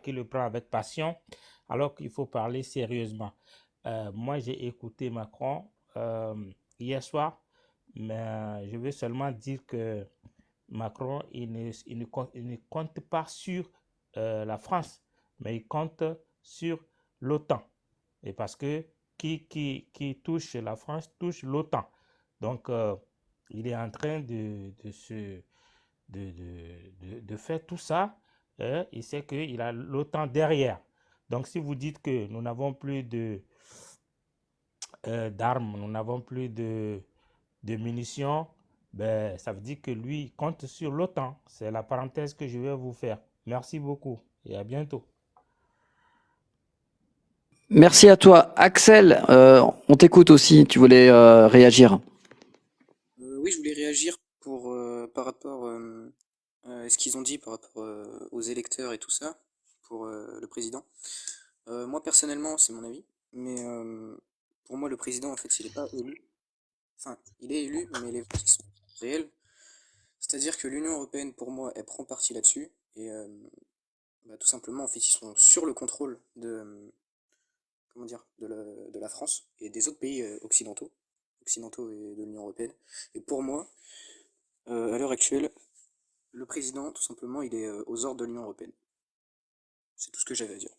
qui le prennent avec passion, alors qu'il faut parler sérieusement. Moi, j'ai écouté Macron hier soir, mais je veux seulement dire que Macron, il ne compte pas sur la France, mais il compte sur l'OTAN. Et parce que qui touche la France touche l'OTAN. Donc, il est en train de faire tout ça il sait qu'il a l'OTAN derrière. Donc, si vous dites que nous n'avons plus d'armes, nous n'avons plus de munitions, ben, ça veut dire que lui compte sur l'OTAN. C'est la parenthèse que je vais vous faire. Merci beaucoup et à bientôt. Merci à toi. Axel, on t'écoute aussi. Tu voulais réagir. Oui, je voulais réagir par rapport à ce qu'ils ont dit par rapport aux électeurs et tout ça, pour le président. Moi, personnellement, c'est mon avis, mais pour moi, le président, en fait, il n'est pas élu. Enfin, il est élu, mais les votes sont réels. C'est-à-dire que l'Union européenne, pour moi, elle prend parti là-dessus, et bah, tout simplement, en fait, ils sont sur le contrôle comment dire, de la France et des autres pays occidentaux et de l'Union européenne. Et pour moi, à l'heure actuelle, le président, tout simplement, il est aux ordres de l'Union européenne. C'est tout ce que j'avais à dire.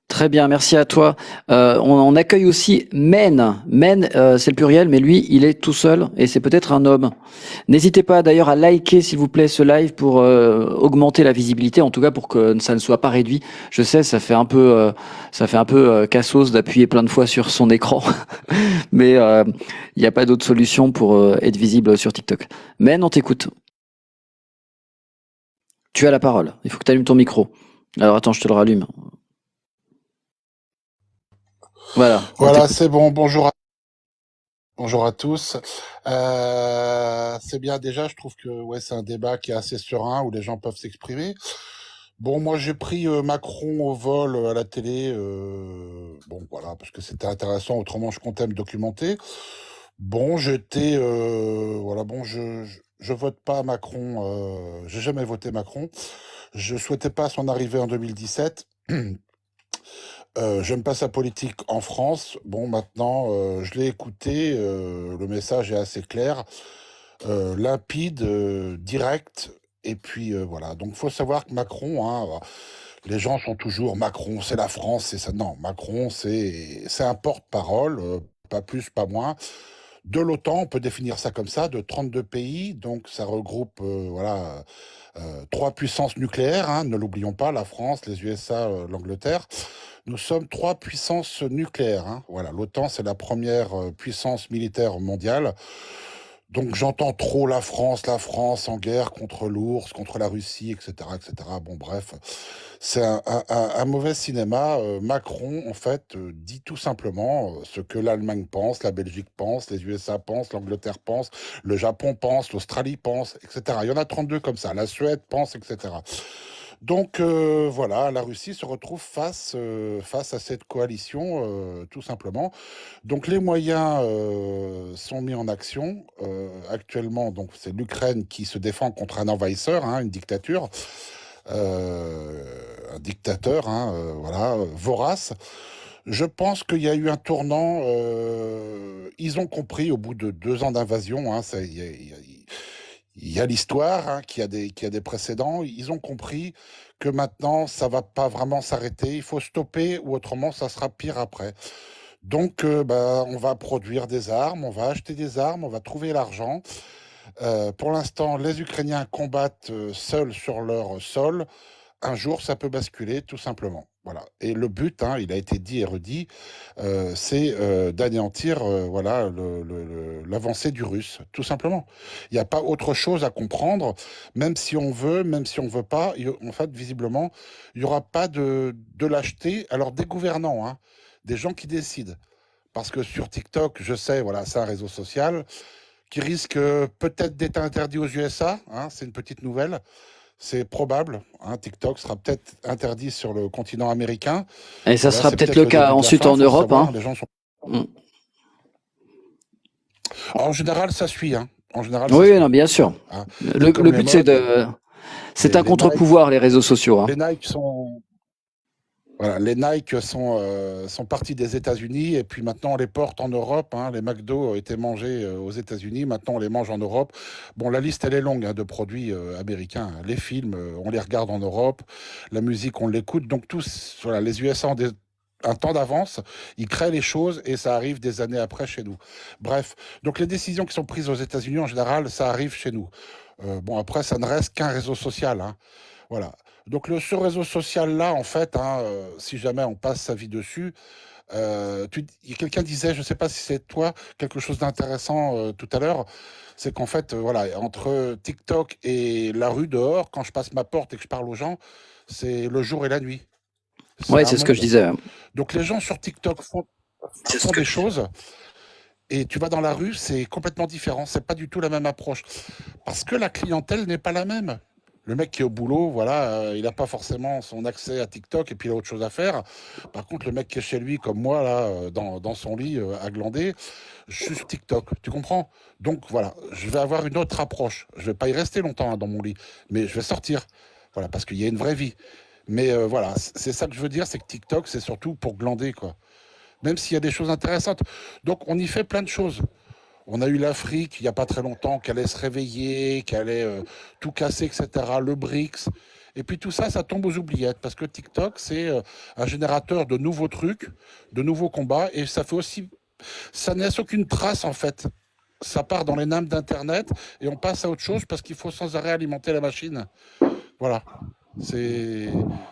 Très bien, merci à toi. On accueille aussi Men. Men, c'est le pluriel, mais lui, il est tout seul et c'est peut-être un homme. N'hésitez pas d'ailleurs à liker, s'il vous plaît, ce live pour augmenter la visibilité, en tout cas pour que ça ne soit pas réduit. Je sais, ça fait un peu cassos d'appuyer plein de fois sur son écran, mais il n'y a pas d'autre solution pour être visible sur TikTok. Men, on t'écoute. Tu as la parole. Il faut que tu allumes ton micro. Alors attends, je te le rallume. Voilà. Voilà, c'est bon. Bonjour à tous. C'est bien déjà, je trouve que ouais, c'est un débat qui est assez serein où les gens peuvent s'exprimer. Bon, moi j'ai pris Macron au vol à la télé. Bon, voilà, parce que c'était intéressant. Autrement, je comptais me documenter. Bon, voilà, bon, je vote pas Macron. J'ai jamais voté Macron. Je souhaitais pas son arrivée en 2017. J'aime pas sa politique en France. Bon, maintenant, je l'ai écouté, le message est assez clair, limpide, direct, et puis voilà. Donc, faut savoir que Macron, hein, les gens sont toujours Macron, c'est la France, c'est ça. Non, Macron, c'est un porte-parole, pas plus, pas moins. De l'OTAN, on peut définir ça comme ça, de 32 pays, donc ça regroupe, voilà, 3 puissances nucléaires, hein, ne l'oublions pas, la France, les USA, l'Angleterre. Nous sommes 3 puissances nucléaires, hein. Voilà, l'OTAN, c'est la première puissance militaire mondiale. Donc j'entends trop la France en guerre contre l'URSS, contre la Russie, etc., etc. Bon, bref, c'est un mauvais cinéma. Macron, en fait, dit tout simplement ce que l'Allemagne pense, la Belgique pense, les USA pensent, l'Angleterre pense, le Japon pense, l'Australie pense, etc. Il y en a 32 comme ça. La Suède pense, etc. Donc voilà, la Russie se retrouve face à cette coalition, tout simplement. Donc les moyens sont mis en action. Actuellement, donc c'est l'Ukraine qui se défend contre un envahisseur, hein, une dictature, un dictateur, hein, voilà, vorace. Je pense qu'il y a eu un tournant. Ils ont compris au bout de 2 ans d'invasion, hein, il y a l'histoire, hein, qui a des précédents. Ils ont compris que maintenant, ça va pas vraiment s'arrêter. Il faut stopper ou autrement, ça sera pire après. Donc, on va produire des armes, on va acheter des armes, on va trouver l'argent. Pour l'instant, les Ukrainiens combattent seuls sur leur sol. Un jour, ça peut basculer, tout simplement. Voilà. Et le but, hein, il a été dit et redit, c'est d'anéantir voilà, l'avancée du russe, tout simplement. Il n'y a pas autre chose à comprendre, même si on veut, même si on veut pas. En fait, visiblement, il n'y aura pas de lâcheté. Alors, des gouvernants, hein, des gens qui décident. Parce que sur TikTok, je sais, voilà, c'est un réseau social qui risque peut-être d'être interdit aux USA. Hein, c'est une petite nouvelle. C'est probable. Hein, TikTok sera peut-être interdit sur le continent américain. Et ça Voilà, sera c'est peut-être peut-être le le cas début de la ensuite fin, en faut le Europe. savoir. Hein. Les gens sont... Mm. En général, ça suit. Hein. En général, Oui, ça oui, suit. non, bien sûr. Hein. Le Comme les but, c'est modes, c'est les un Nike, contre-pouvoir, les réseaux sociaux. Hein. les Nike sont... Voilà, les Nike sont partis des États-Unis et puis maintenant on les porte en Europe. Hein. Les McDo ont été mangés aux États-Unis, maintenant on les mange en Europe. Bon, la liste elle est longue, hein, de produits américains. Les films, on les regarde en Europe. La musique, on l'écoute. Donc tous, voilà, les USA ont un temps d'avance, ils créent les choses et ça arrive des années après chez nous. Bref, donc les décisions qui sont prises aux États-Unis en général, ça arrive chez nous. Bon, après, ça ne reste qu'un réseau social, hein. Voilà. Donc, ce réseau social-là, en fait, hein, si jamais on passe sa vie dessus, quelqu'un disait, je ne sais pas si c'est toi, quelque chose d'intéressant tout à l'heure, c'est qu'en fait, voilà, entre TikTok et la rue dehors, quand je passe ma porte et que je parle aux gens, c'est le jour et la nuit. C'est Ouais, un c'est ce que je monde. disais. Donc les gens sur TikTok font des choses et tu vas dans la rue, c'est complètement différent. C'est pas du tout la même approche parce que la clientèle n'est pas la même. Le mec qui est au boulot, voilà, il n'a pas forcément son accès à TikTok et puis il a autre chose à faire. Par contre, le mec qui est chez lui, comme moi, là, dans son lit, à glander, je suis sur TikTok. Tu comprends? Donc voilà, je vais avoir une autre approche. Je vais pas y rester longtemps hein, dans mon lit, mais je vais sortir. Voilà, parce qu'il y a une vraie vie. Mais voilà, c'est ça que je veux dire, c'est que TikTok, c'est surtout pour glander, quoi. Même s'il y a des choses intéressantes. Donc on y fait plein de choses. On a eu l'Afrique il n'y a pas très longtemps, qui allait se réveiller, qui allait tout casser, etc. Le BRICS. Et puis tout ça, ça tombe aux oubliettes. Parce que TikTok, c'est un générateur de nouveaux trucs, de nouveaux combats. Et ça fait aussi. Ça ne laisse aucune trace, en fait. Ça part dans les names d'Internet et on passe à autre chose parce qu'il faut sans arrêt alimenter la machine. Voilà. C'est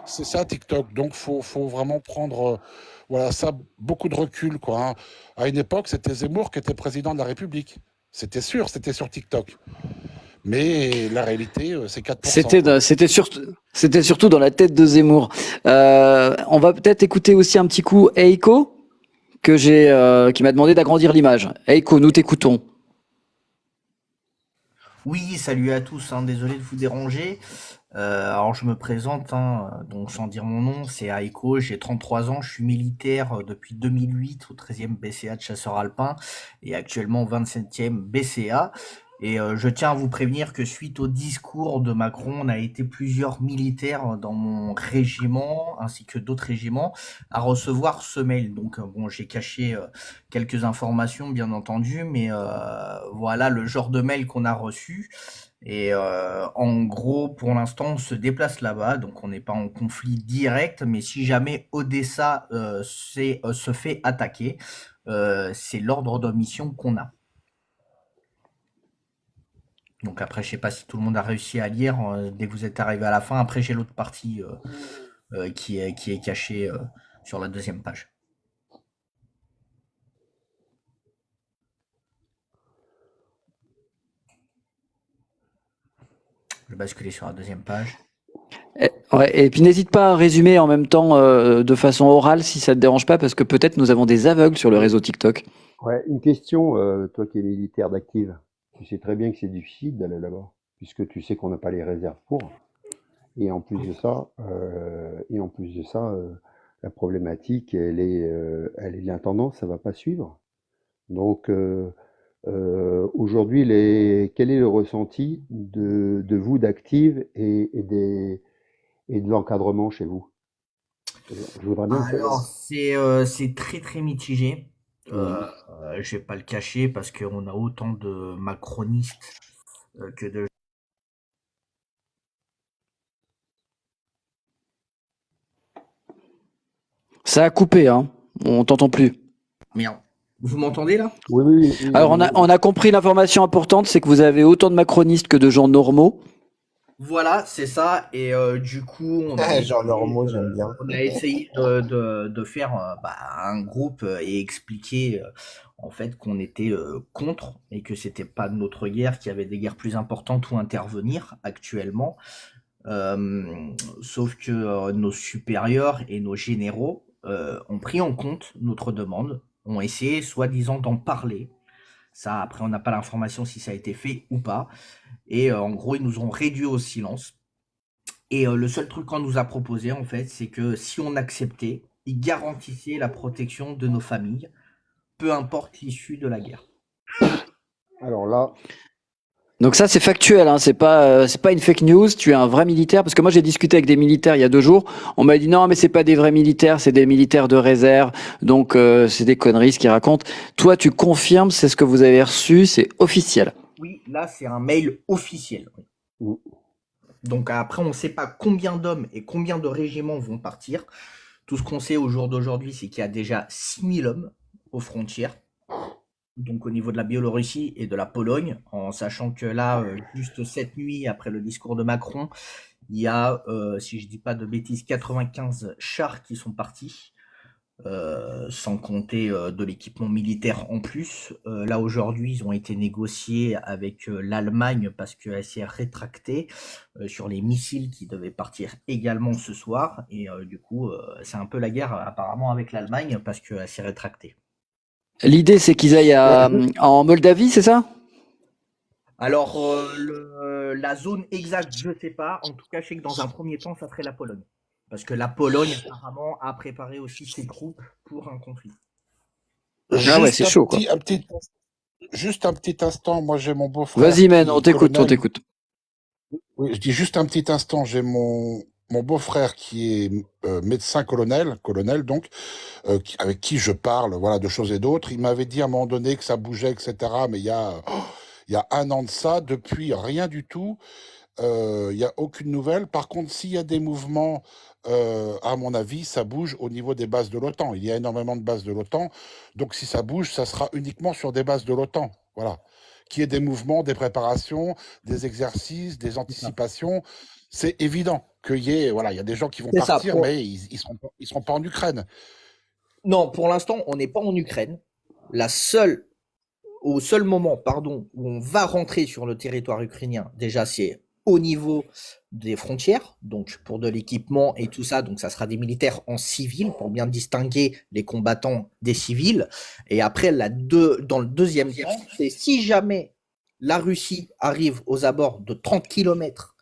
ça TikTok. Donc faut vraiment prendre voilà ça beaucoup de recul quoi, hein. À une époque, c'était Zemmour qui était président de la République. C'était sûr, c'était sur TikTok. Mais la réalité, c'est 4%, quoi. C'était surtout dans la tête de Zemmour. On va peut-être écouter aussi un petit coup Eiko qui m'a demandé d'agrandir l'image. Eiko, nous t'écoutons. Oui, salut à tous, hein, désolé de vous déranger. Alors je me présente, hein, donc sans dire mon nom, c'est Aiko, j'ai 33 ans, je suis militaire depuis 2008 au 13e BCA de chasseurs alpins et actuellement au 27e BCA. Et je tiens à vous prévenir que suite au discours de Macron, on a été plusieurs militaires dans mon régiment ainsi que d'autres régiments à recevoir ce mail. Donc bon, j'ai caché quelques informations bien entendu, mais voilà le genre de mail qu'on a reçu. Et en gros, pour l'instant, on se déplace là-bas, donc on n'est pas en conflit direct, mais si jamais Odessa se fait attaquer, c'est l'ordre de mission qu'on a. Donc après, je sais pas si tout le monde a réussi à lire dès que vous êtes arrivé à la fin. Après, j'ai l'autre partie qui est cachée sur la deuxième page. Je vais basculer sur la deuxième page. Et puis n'hésite pas à résumer en même temps de façon orale si ça te dérange pas, parce que peut-être nous avons des aveugles sur le réseau TikTok. Ouais, une question, toi qui es militaire d'active, tu sais très bien que c'est difficile d'aller là-bas, puisque tu sais qu'on n'a pas les réserves pour. Et en plus de ça, la problématique, elle est de l'intendance, ça va pas suivre. Donc aujourd'hui, quel est le ressenti de vous d'active et de l'encadrement chez vous? Je voudrais bien savoir. Alors, c'est très très mitigé. Je vais pas le cacher parce qu'on a autant de macronistes que de... Ça a coupé, hein. On t'entend plus. Merde. Vous m'entendez là? Oui. Alors on a compris l'information importante, c'est que vous avez autant de macronistes que de gens normaux. Voilà, c'est ça. Et du coup, on a Ah, essayé, genre normaux, j'aime bien. on a essayé de faire un groupe et expliquer en fait qu'on était contre et que c'était pas notre guerre, qu'il y avait des guerres plus importantes où intervenir actuellement. Sauf que nos supérieurs et nos généraux ont pris en compte notre demande, ont essayé soi-disant d'en parler. Ça, après, on n'a pas l'information si ça a été fait ou pas. Et en gros, ils nous ont réduit au silence. Et le seul truc qu'on nous a proposé, en fait, c'est que si on acceptait, ils garantissaient la protection de nos familles, peu importe l'issue de la guerre. Alors là, Donc ça c'est factuel, hein. C'est pas une fake news. Tu es un vrai militaire, parce que moi j'ai discuté avec des militaires il y a 2 jours. On m'a dit non mais c'est pas des vrais militaires, c'est des militaires de réserve. Donc c'est des conneries ce qu'ils racontent. Toi tu confirmes, c'est ce que vous avez reçu, c'est officiel. Oui, là, c'est un mail officiel. Mm. Donc après, on ne sait pas combien d'hommes et combien de régiments vont partir. Tout ce qu'on sait au jour d'aujourd'hui, c'est qu'il y a déjà 6000 hommes aux frontières. donc au niveau de la Biélorussie et de la Pologne, en sachant que là, juste cette nuit, après le discours de Macron, il y a, si je dis pas de bêtises, 95 chars qui sont partis, sans compter de l'équipement militaire en plus. Là aujourd'hui, ils ont été négociés avec l'Allemagne parce qu'elle s'est rétractée sur les missiles qui devaient partir également ce soir. Et du coup, c'est un peu la guerre apparemment avec l'Allemagne parce qu'elle s'est rétractée. L'idée, c'est qu'ils aillent en Moldavie, c'est ça? Alors, la zone exacte, je ne sais pas. En tout cas, je sais que dans un premier temps, ça serait la Pologne. Parce que la Pologne, apparemment, a préparé aussi ses troupes pour un conflit. Ah ouais, c'est chaud, quoi. Juste un petit instant, moi j'ai mon beau-frère. Vas-y, man, on t'écoute, colonel. on t'écoute. Oui, je dis juste un petit instant, j'ai mon beau-frère qui est médecin colonel donc, avec qui je parle, voilà, de choses et d'autres. Il m'avait dit à un moment donné que ça bougeait, etc. Mais il y a 1 an de ça, depuis rien du tout. Il n'y a aucune nouvelle. Par contre, s'il y a des mouvements, à mon avis, ça bouge au niveau des bases de l'OTAN. Il y a énormément de bases de l'OTAN. Donc, si ça bouge, ça sera uniquement sur des bases de l'OTAN. Voilà. Qu'il y ait des mouvements, des préparations, des exercices, des anticipations. C'est évident qu'il y ait, voilà, il y a des gens qui vont partir, mais ils seront pas en Ukraine. Non, pour l'instant, on n'est pas en Ukraine. Au seul moment, où on va rentrer sur le territoire ukrainien, déjà, c'est au niveau des frontières, donc pour de l'équipement et tout ça, donc ça sera des militaires en civil pour bien distinguer les combattants des civils. Et après, dans le deuxième temps, c'est si jamais la Russie arrive aux abords de 30 km,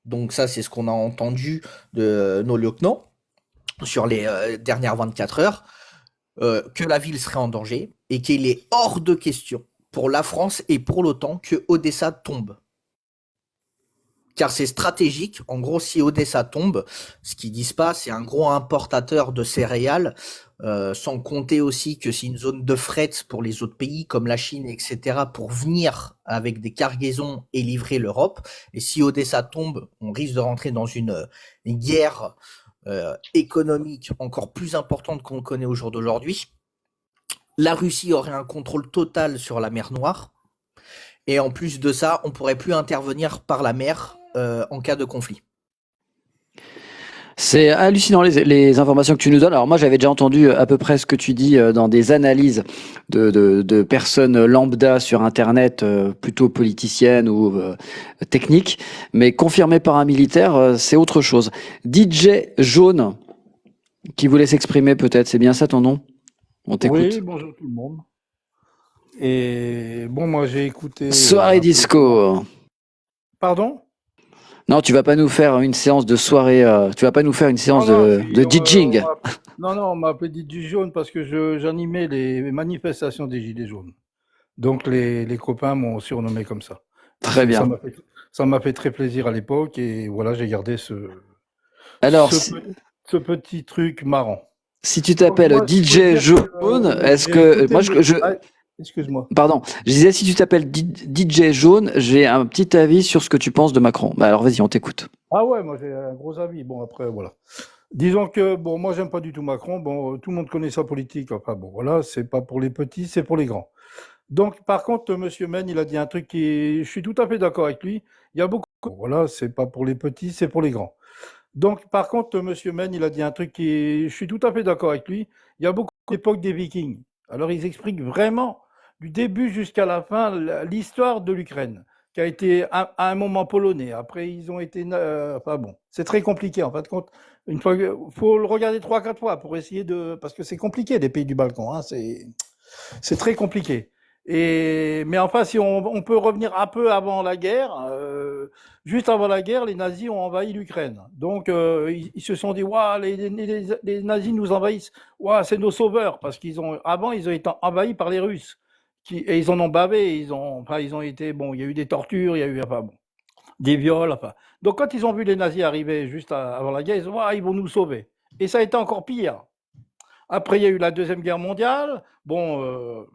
donc ça c'est ce qu'on a entendu de nos lieutenants sur les dernières 24 heures, que la ville serait en danger et qu'il est hors de question pour la France et pour l'OTAN que Odessa tombe. Car c'est stratégique. En gros, si Odessa tombe, ce qu'ils disent pas, c'est un gros importateur de céréales, sans compter aussi que c'est une zone de fret pour les autres pays comme la Chine, etc., pour venir avec des cargaisons et livrer l'Europe. Et si Odessa tombe, on risque de rentrer dans une guerre économique encore plus importante qu'on connaît au jour d'aujourd'hui. La Russie aurait un contrôle total sur la mer Noire. Et en plus de ça, on pourrait plus intervenir par la mer en cas de conflit. C'est hallucinant les informations que tu nous donnes. Alors moi j'avais déjà entendu à peu près ce que tu dis dans des analyses de personnes lambda sur internet, plutôt politiciennes ou techniques, mais confirmé par un militaire, c'est autre chose. DJ Jaune, qui voulait s'exprimer peut-être, c'est bien ça ton nom? On t'écoute. Oui, bonjour tout le monde. Et bon, moi j'ai écouté. Soirée disco. Pardon? Non, tu vas pas nous faire une séance de soirée. Tu vas pas nous faire une séance de DJing. Non, on m'a appelé DJ Jaune parce que j'animais les manifestations des Gilets jaunes. Donc les copains m'ont surnommé comme ça. Très bien. Ça m'a fait très plaisir à l'époque et voilà, j'ai gardé ce petit truc marrant. Si tu t'appelles DJ Jaune, est-ce que moi excuse-moi. Pardon, je disais si tu t'appelles DJ Jaune, j'ai un petit avis sur ce que tu penses de Macron. Bah alors vas-y, on t'écoute. Ah ouais, moi j'ai un gros avis. Bon après voilà. Disons que bon, moi j'aime pas du tout Macron. Bon, tout le monde connaît sa politique. Enfin bon, voilà, c'est pas pour les petits, c'est pour les grands. Donc par contre, Monsieur Men, il a dit un truc je suis tout à fait d'accord avec lui. Il y a beaucoup. Voilà, c'est pas pour les petits, c'est pour les grands. Donc, par contre, Monsieur Men, il a dit un truc je suis tout à fait d'accord avec lui. Il y a beaucoup d'époque des Vikings. Alors, ils expliquent vraiment, du début jusqu'à la fin, l'histoire de l'Ukraine, qui a été à un moment polonais. Après, ils ont été... enfin bon, c'est très compliqué, en fin de compte. Une fois, faut le regarder 3-4 fois pour essayer de... Parce que c'est compliqué, les pays du Balkan. Hein, c'est très compliqué. Mais enfin, si on peut revenir un peu avant la guerre, juste avant la guerre, les nazis ont envahi l'Ukraine. Donc, ils se sont dit, waouh, les nazis nous envahissent, waouh, c'est nos sauveurs, parce avant, ils ont été envahis par les Russes, et ils en ont bavé, ils ont été, bon, il y a eu des tortures, il y a eu, enfin, bon, des viols, enfin. Donc, quand ils ont vu les nazis arriver juste avant la guerre, ils ont dit, waouh, ils vont nous sauver. Et ça a été encore pire. Après, il y a eu la Deuxième Guerre mondiale. Bon,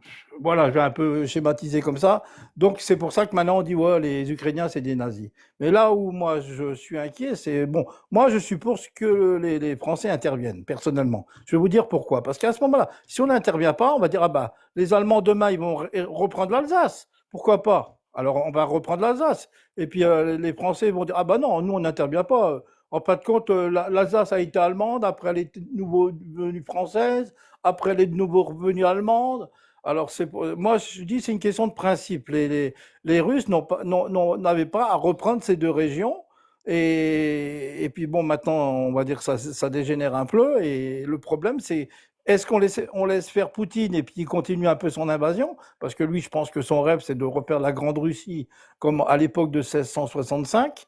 voilà, je vais un peu schématiser comme ça. Donc, c'est pour ça que maintenant, on dit, ouais, les Ukrainiens, c'est des nazis. Mais là où moi, je suis inquiet, c'est, bon, moi, je suis pour que les Français interviennent, personnellement. Je vais vous dire pourquoi. Parce qu'à ce moment-là, si on n'intervient pas, on va dire, ah bah, les Allemands, demain, ils vont reprendre l'Alsace. Pourquoi pas? Alors, on va reprendre l'Alsace. Et puis, les Français vont dire, ah bah non, nous, on n'intervient pas. En fin de compte, l'Alsace a été allemande, après elle est de nouveau devenue française, après elle est de nouveau revenue allemande. Alors, moi, je dis c'est une question de principe. Les Russes n'avaient pas à reprendre ces deux régions. Et puis, bon, maintenant, on va dire que ça dégénère un peu. Et le problème, c'est est-ce on laisse faire Poutine et puis il continue un peu son invasion? Parce que lui, je pense que son rêve, c'est de refaire la Grande Russie comme à l'époque de 1665.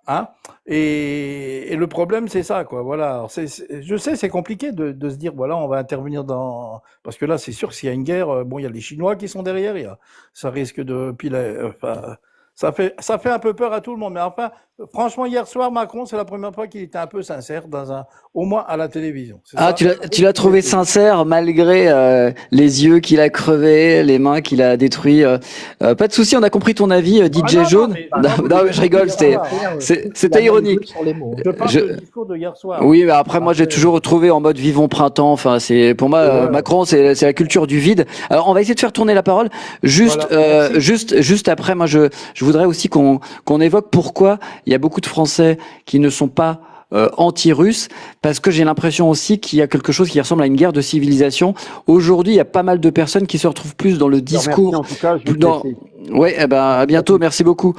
Hein, et le problème, c'est ça, quoi. Voilà. Alors, je sais, c'est compliqué de se dire, voilà, on va intervenir dans. Parce que là, c'est sûr que s'il y a une guerre, bon, il y a les Chinois qui sont derrière, ça risque de. Puis enfin, ça fait un peu peur à tout le monde. Mais enfin, franchement, hier soir, Macron, c'est la première fois qu'il était un peu sincère, au moins à la télévision. C'est Ah, ça. tu l'as trouvé sincère malgré les yeux qu'il a crevés, les mains qu'il a détruits. Pas de souci, on a compris ton avis, Ah DJ non, non, Jaune. mais Non, je rigole, c'était ironique. je parle du discours de hier soir. Oui, mais après, moi, j'ai toujours retrouvé en mode vivons printemps. Enfin, pour moi, Macron, c'est la culture du vide. Alors, on va essayer de faire tourner la parole. Juste, Voilà, juste après, moi, je voudrais aussi qu'on évoque pourquoi il y a beaucoup de Français qui ne sont pas anti-russe, parce que j'ai l'impression aussi qu'il y a quelque chose qui ressemble à une guerre de civilisation. Aujourd'hui, il y a pas mal de personnes qui se retrouvent plus dans le discours. En tout cas, je vais te laisser. Ouais, eh ben, à bientôt, merci beaucoup.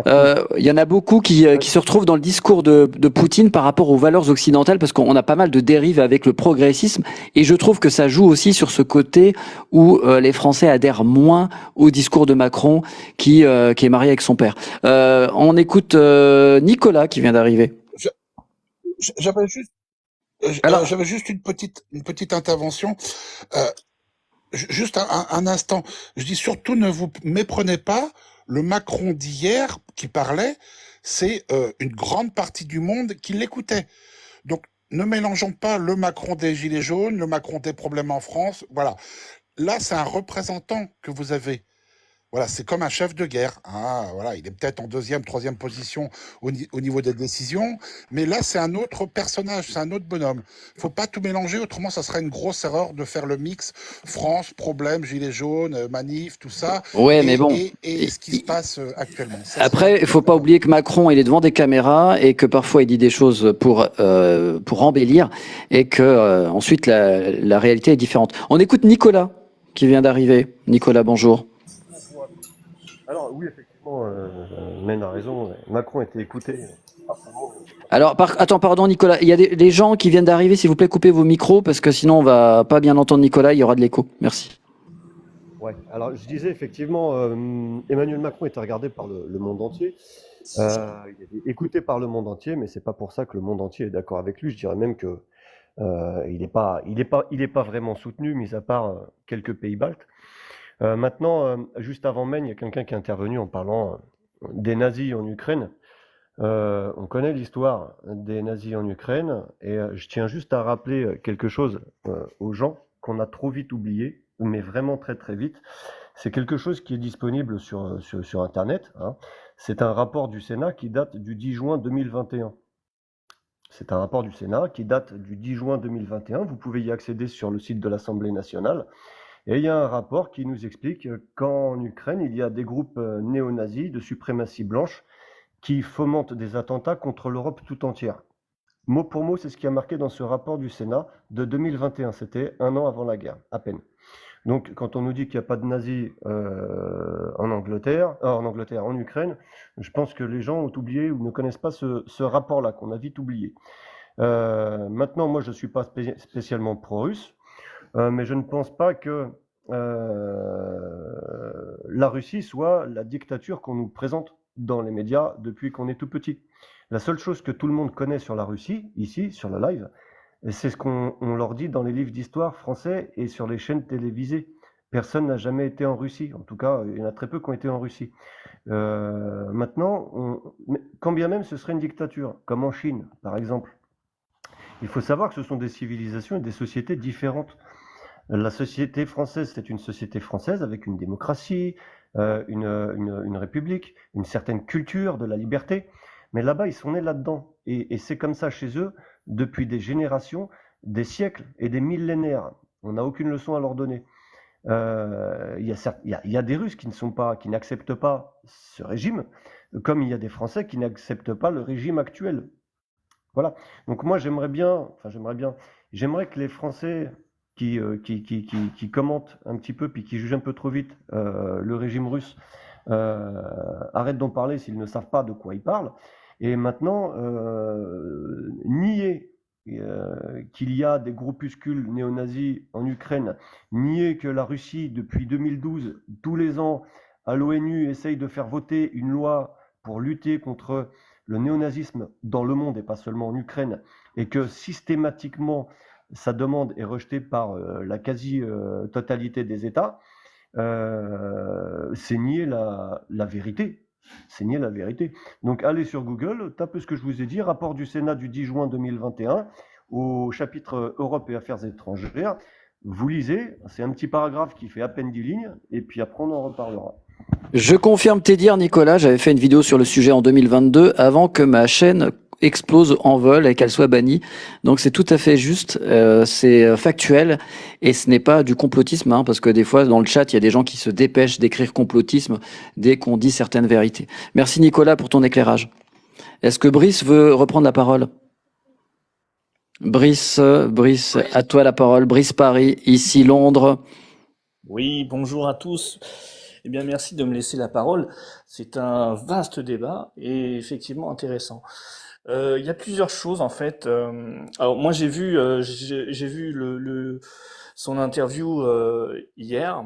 Il y en a beaucoup qui se retrouvent dans le discours de Poutine par rapport aux valeurs occidentales, parce qu'on a pas mal de dérives avec le progressisme, et je trouve que ça joue aussi sur ce côté où les Français adhèrent moins au discours de Macron, qui est marié avec son père. On écoute Nicolas qui vient d'arriver. J'avais juste une petite intervention. Juste un instant. Je dis surtout ne vous méprenez pas. Le Macron d'hier qui parlait, c'est une grande partie du monde qui l'écoutait. Donc ne mélangeons pas le Macron des Gilets jaunes, le Macron des problèmes en France. Voilà. Là, c'est un représentant que vous avez. Voilà, c'est comme un chef de guerre. Hein, voilà, il est peut-être en deuxième, troisième position au niveau des décisions, mais là, c'est un autre personnage, c'est un autre bonhomme. Faut pas tout mélanger, autrement, ça serait une grosse erreur de faire le mix France, problème, gilets jaunes, manif, tout ça. Ouais, mais bon. Et ce qui se passe actuellement. Après, il faut pas oublier que Macron, il est devant des caméras et que parfois il dit des choses pour embellir et que ensuite la réalité est différente. On écoute Nicolas qui vient d'arriver. Nicolas, bonjour. Alors oui, effectivement, Men a raison. Macron était écouté. Alors, attends, pardon Nicolas, il y a des gens qui viennent d'arriver, s'il vous plaît, coupez vos micros, parce que sinon on va pas bien entendre Nicolas, il y aura de l'écho. Merci. Ouais, alors je disais effectivement, Emmanuel Macron était regardé par le monde entier. Il est écouté par le monde entier, mais c'est pas pour ça que le monde entier est d'accord avec lui. Je dirais même que il est pas vraiment soutenu, mis à part quelques pays baltes. Maintenant, juste avant Men, il y a quelqu'un qui est intervenu en parlant des nazis en Ukraine. On connaît l'histoire des nazis en Ukraine, et je tiens juste à rappeler quelque chose aux gens qu'on a trop vite oublié, mais vraiment très très vite. C'est quelque chose qui est disponible sur Internet. Hein. C'est un rapport du Sénat qui date du 10 juin 2021. C'est un rapport du Sénat qui date du 10 juin 2021. Vous pouvez y accéder sur le site de l'Assemblée nationale. Et il y a un rapport qui nous explique qu'en Ukraine, il y a des groupes néo-nazis de suprématie blanche qui fomentent des attentats contre l'Europe tout entière. Mot pour mot, c'est ce qui a marqué dans ce rapport du Sénat de 2021. C'était un an avant la guerre, à peine. Donc, quand on nous dit qu'il n'y a pas de nazis en Ukraine, je pense que les gens ont oublié ou ne connaissent pas ce rapport-là, qu'on a vite oublié. Maintenant, moi, je ne suis pas spécialement pro-russe. Mais je ne pense pas que la Russie soit la dictature qu'on nous présente dans les médias depuis qu'on est tout petit. La seule chose que tout le monde connaît sur la Russie, ici, sur le live, c'est ce qu'on leur dit dans les livres d'histoire français et sur les chaînes télévisées. Personne n'a jamais été en Russie. En tout cas, il y en a très peu qui ont été en Russie. Maintenant, quand bien même ce serait une dictature, comme en Chine, par exemple, Il faut savoir que ce sont des civilisations et des sociétés différentes. La société française, c'est une société française avec une démocratie, une république, une certaine culture de la liberté. Mais là-bas, ils sont nés là-dedans. Et c'est comme ça chez eux depuis des générations, des siècles et des millénaires. On n'a aucune leçon à leur donner. Il y a des Russes qui n'acceptent pas ce régime, comme il y a des Français qui n'acceptent pas le régime actuel. Voilà. Donc moi, j'aimerais que les Français qui commentent un petit peu puis qui jugent un peu trop vite le régime russe arrêtent d'en parler s'ils ne savent pas de quoi ils parlent. Et maintenant, nier qu'il y a des groupuscules néo-nazis en Ukraine, nier que la Russie, depuis 2012, tous les ans, à l'ONU, essaye de faire voter une loi pour lutter contre le néonazisme dans le monde et pas seulement en Ukraine, et que systématiquement sa demande est rejetée par la quasi-totalité des États, c'est nier la vérité. C'est nier la vérité. Donc allez sur Google, tapez ce que je vous ai dit, rapport du Sénat du 10 juin 2021 au chapitre Europe et Affaires étrangères. Vous lisez, c'est un petit paragraphe qui fait à peine 10 lignes, et puis après on en reparlera. Je confirme tes dires, Nicolas. J'avais fait une vidéo sur le sujet en 2022 avant que ma chaîne explose en vol et qu'elle soit bannie. Donc c'est tout à fait juste, c'est factuel et ce n'est pas du complotisme, hein, parce que des fois dans le chat il y a des gens qui se dépêchent d'écrire complotisme dès qu'on dit certaines vérités. Merci Nicolas pour ton éclairage. Est-ce que Brice veut reprendre la parole? Brice, à toi la parole. Brice Paris, ici Londres. Oui, bonjour à tous. Eh bien, merci de me laisser la parole. C'est un vaste débat et effectivement intéressant. Il y a plusieurs choses en fait. Alors moi j'ai vu son interview hier.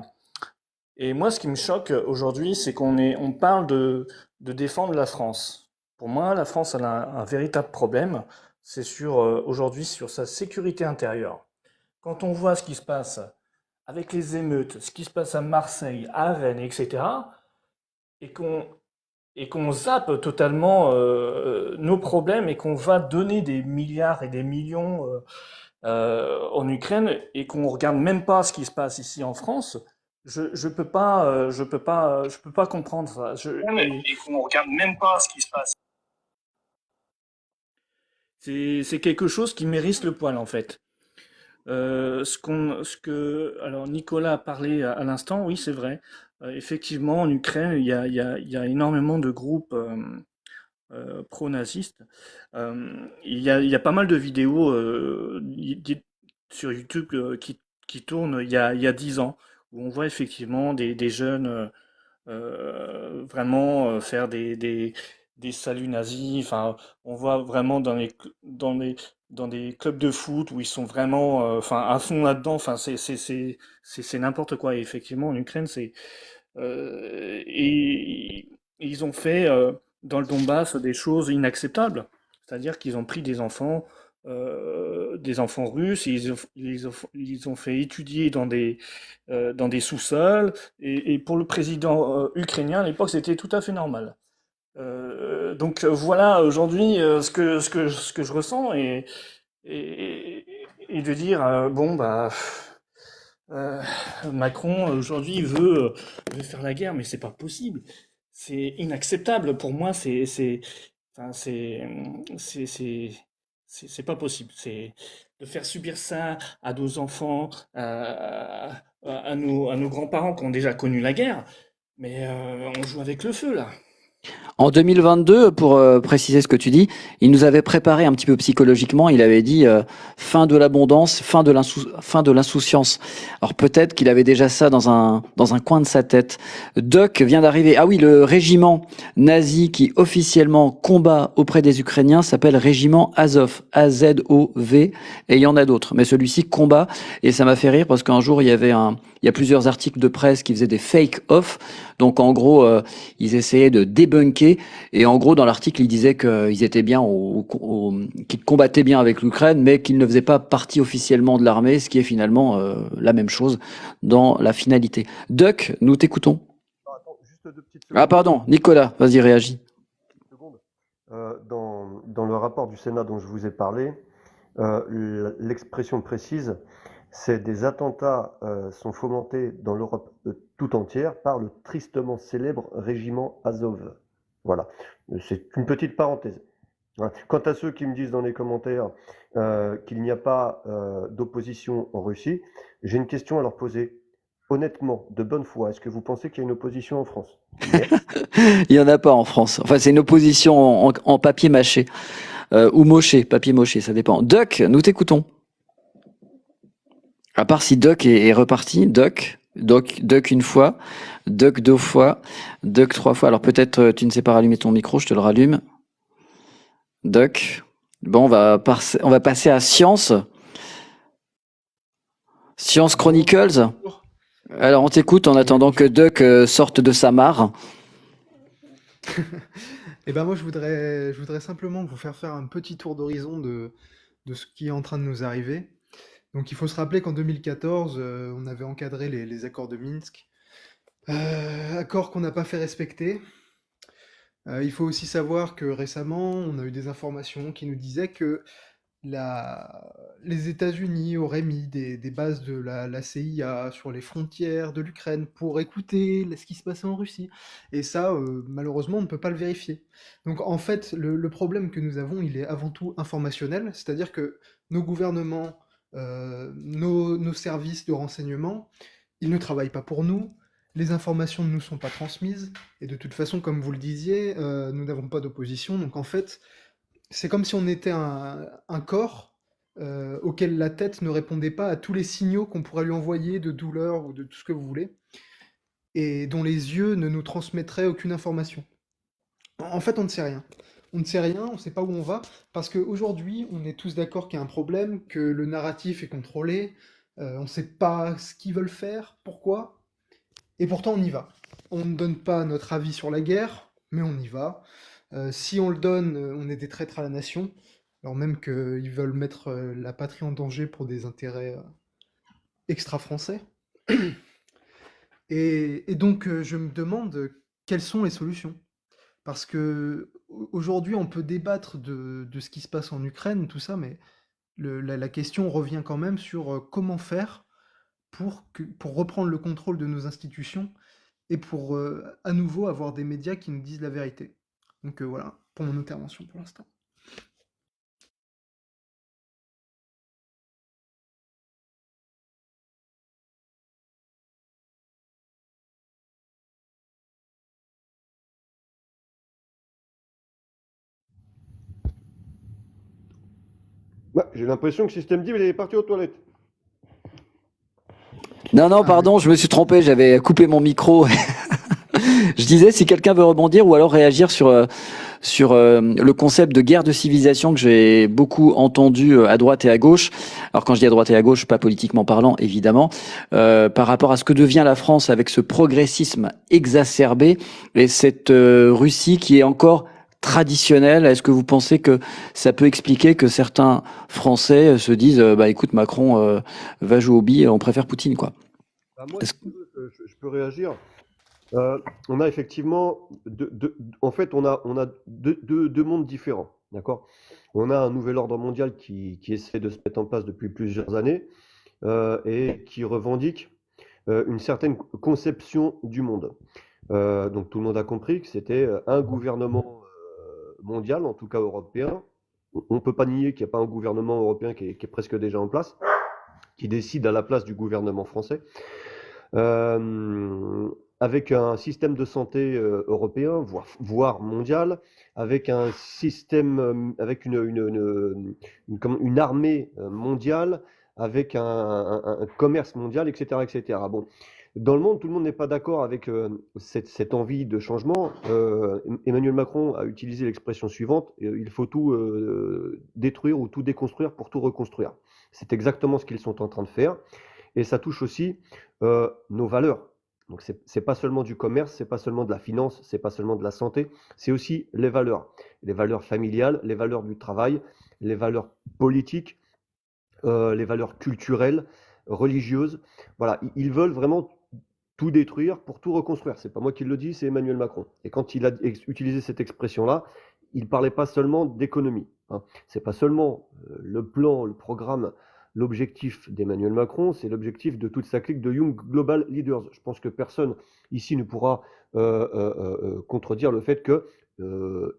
Et moi, ce qui me choque aujourd'hui, c'est on parle de défendre la France. Pour moi, la France elle a un véritable problème. C'est aujourd'hui sur sa sécurité intérieure. Quand on voit ce qui se passe avec les émeutes, ce qui se passe à Marseille, à Rennes, etc., et qu'on zappe totalement nos problèmes et qu'on va donner des milliards et des millions en Ukraine et qu'on regarde même pas ce qui se passe ici en France, je peux pas comprendre ça. Et qu'on regarde même pas ce qui se passe. C'est quelque chose qui mérite le poil en fait. Alors Nicolas a parlé à l'instant, oui c'est vrai. Effectivement, en Ukraine, il y a énormément de groupes pro-nazistes. Il y a pas mal de vidéos sur YouTube qui tournent il y a 10 ans, où on voit effectivement des jeunes vraiment faire des saluts nazis. Enfin, on voit vraiment dans des clubs de foot où ils sont vraiment à fond là-dedans. Enfin, c'est n'importe quoi. Et effectivement, en Ukraine, et ils ont fait dans le Donbass des choses inacceptables. C'est-à-dire qu'ils ont pris des enfants russes, et ils ont fait étudier dans des sous-sols. Et pour le président ukrainien, à l'époque, c'était tout à fait normal. Donc voilà aujourd'hui ce que je ressens et de dire bon bah Macron aujourd'hui il veut faire la guerre, mais c'est pas possible, c'est inacceptable pour moi, enfin, c'est pas possible, c'est de faire subir ça à nos enfants, à nos grands-parents qui ont déjà connu la guerre, mais on joue avec le feu là. En 2022, pour préciser ce que tu dis, il nous avait préparé un petit peu psychologiquement. Il avait dit fin de l'abondance, fin de l'insouciance. Alors peut-être qu'il avait déjà ça dans un coin de sa tête. Doc vient d'arriver. Ah oui, le régiment nazi qui officiellement combat auprès des Ukrainiens s'appelle régiment Azov, A-Z-O-V, et il y en a d'autres. Mais celui-ci combat, et ça m'a fait rire parce qu'un jour il y a plusieurs articles de presse qui faisaient des fake-off. Donc en gros, ils essayaient de débunker. Et en gros, dans l'article, ils disaient qu'ils étaient bien, qu'ils combattaient bien avec l'Ukraine, mais qu'ils ne faisaient pas partie officiellement de l'armée, ce qui est finalement la même chose dans la finalité. Duck, nous t'écoutons. Attends, juste 2 petites secondes. Ah pardon, Nicolas, vas-y, réagis. Dans le rapport du Sénat dont je vous ai parlé, L'expression précise, c'est des attentats sont fomentés dans l'Europe tout entière par le tristement célèbre régiment Azov. Voilà, c'est une petite parenthèse. Voilà. Quant à ceux qui me disent dans les commentaires qu'il n'y a pas d'opposition en Russie, j'ai une question à leur poser. Honnêtement, de bonne foi, est-ce que vous pensez qu'il y a une opposition en France? Merci. Il n'y en a pas en France. Enfin, c'est une opposition en papier mâché. Ou moché, papier moché, ça dépend. Duck, nous t'écoutons. À part si Duck est reparti, Duck une fois, Duck 2 fois, Duck 3 fois. Alors peut-être tu ne sais pas rallumer ton micro, je te le rallume. Duck. Bon, on va passer à Science. Science Chronicles. Alors on t'écoute en attendant que Duck sorte de sa mare. Eh ben moi, je voudrais simplement vous faire un petit tour d'horizon de ce qui est en train de nous arriver. Donc il faut se rappeler qu'en 2014, on avait encadré les accords de Minsk, accords qu'on n'a pas fait respecter. Il faut aussi savoir que récemment, on a eu des informations qui nous disaient que les États-Unis auraient mis des bases de la CIA sur les frontières de l'Ukraine pour écouter ce qui se passait en Russie. Et ça, malheureusement, on ne peut pas le vérifier. Donc en fait, le problème que nous avons, il est avant tout informationnel, c'est-à-dire que nos gouvernements, nos services de renseignement, ils ne travaillent pas pour nous, les informations ne nous sont pas transmises, et de toute façon, comme vous le disiez, nous n'avons pas d'opposition, donc en fait, c'est comme si on était un corps auquel la tête ne répondait pas à tous les signaux qu'on pourrait lui envoyer de douleur ou de tout ce que vous voulez, et dont les yeux ne nous transmettraient aucune information. En fait, on ne sait rien. On ne sait rien, on ne sait pas où on va, parce qu'aujourd'hui, on est tous d'accord qu'il y a un problème, que le narratif est contrôlé, on ne sait pas ce qu'ils veulent faire, pourquoi, et pourtant on y va. On ne donne pas notre avis sur la guerre, mais on y va. Si on le donne, on est des traîtres à la nation, alors même qu'ils veulent mettre la patrie en danger pour des intérêts extra-français. Et donc, je me demande quelles sont les solutions. Parce que aujourd'hui, on peut débattre de ce qui se passe en Ukraine, tout ça, mais la question revient quand même sur comment faire pour reprendre le contrôle de nos institutions et pour à nouveau avoir des médias qui nous disent la vérité. Donc voilà, pour mon intervention pour l'instant. J'ai l'impression que Système D, il est parti aux toilettes. Non, pardon, je me suis trompé, j'avais coupé mon micro. Je disais, si quelqu'un veut rebondir ou alors réagir sur le concept de guerre de civilisation que j'ai beaucoup entendu à droite et à gauche. Alors quand je dis à droite et à gauche, pas politiquement parlant, évidemment, par rapport à ce que devient la France avec ce progressisme exacerbé et cette Russie qui est encore traditionnelle. Est-ce que vous pensez que ça peut expliquer que certains Français se disent, écoute, Macron va jouer aux billes, on préfère Poutine, quoi. Moi, si tu veux, je peux réagir. On a effectivement, en fait, on a deux mondes différents, d'accord? On a un nouvel ordre mondial qui essaie de se mettre en place depuis plusieurs années et qui revendique une certaine conception du monde. Donc tout le monde a compris que c'était un gouvernement mondial, en tout cas européen. On ne peut pas nier qu'il n'y a pas un gouvernement européen qui est presque déjà en place, qui décide à la place du gouvernement français. Avec un système de santé européen, voire mondial, avec un système, avec une armée mondiale, avec un commerce mondial, etc., etc. Bon, dans le monde, tout le monde n'est pas d'accord avec cette envie de changement. Emmanuel Macron a utilisé l'expression suivante, il faut tout détruire ou tout déconstruire pour tout reconstruire. C'est exactement ce qu'ils sont en train de faire. Et ça touche aussi nos valeurs. Donc c'est pas seulement du commerce, c'est pas seulement de la finance, c'est pas seulement de la santé, c'est aussi les valeurs familiales, les valeurs du travail, les valeurs politiques, les valeurs culturelles, religieuses. Voilà, ils veulent vraiment tout détruire pour tout reconstruire. C'est pas moi qui le dis, c'est Emmanuel Macron. Et quand il a utilisé cette expression-là, il parlait pas seulement d'économie, hein. C'est pas seulement le plan, le programme, l'objectif d'Emmanuel Macron, c'est l'objectif de toute sa clique de Young Global Leaders. Je pense que personne ici ne pourra contredire le fait que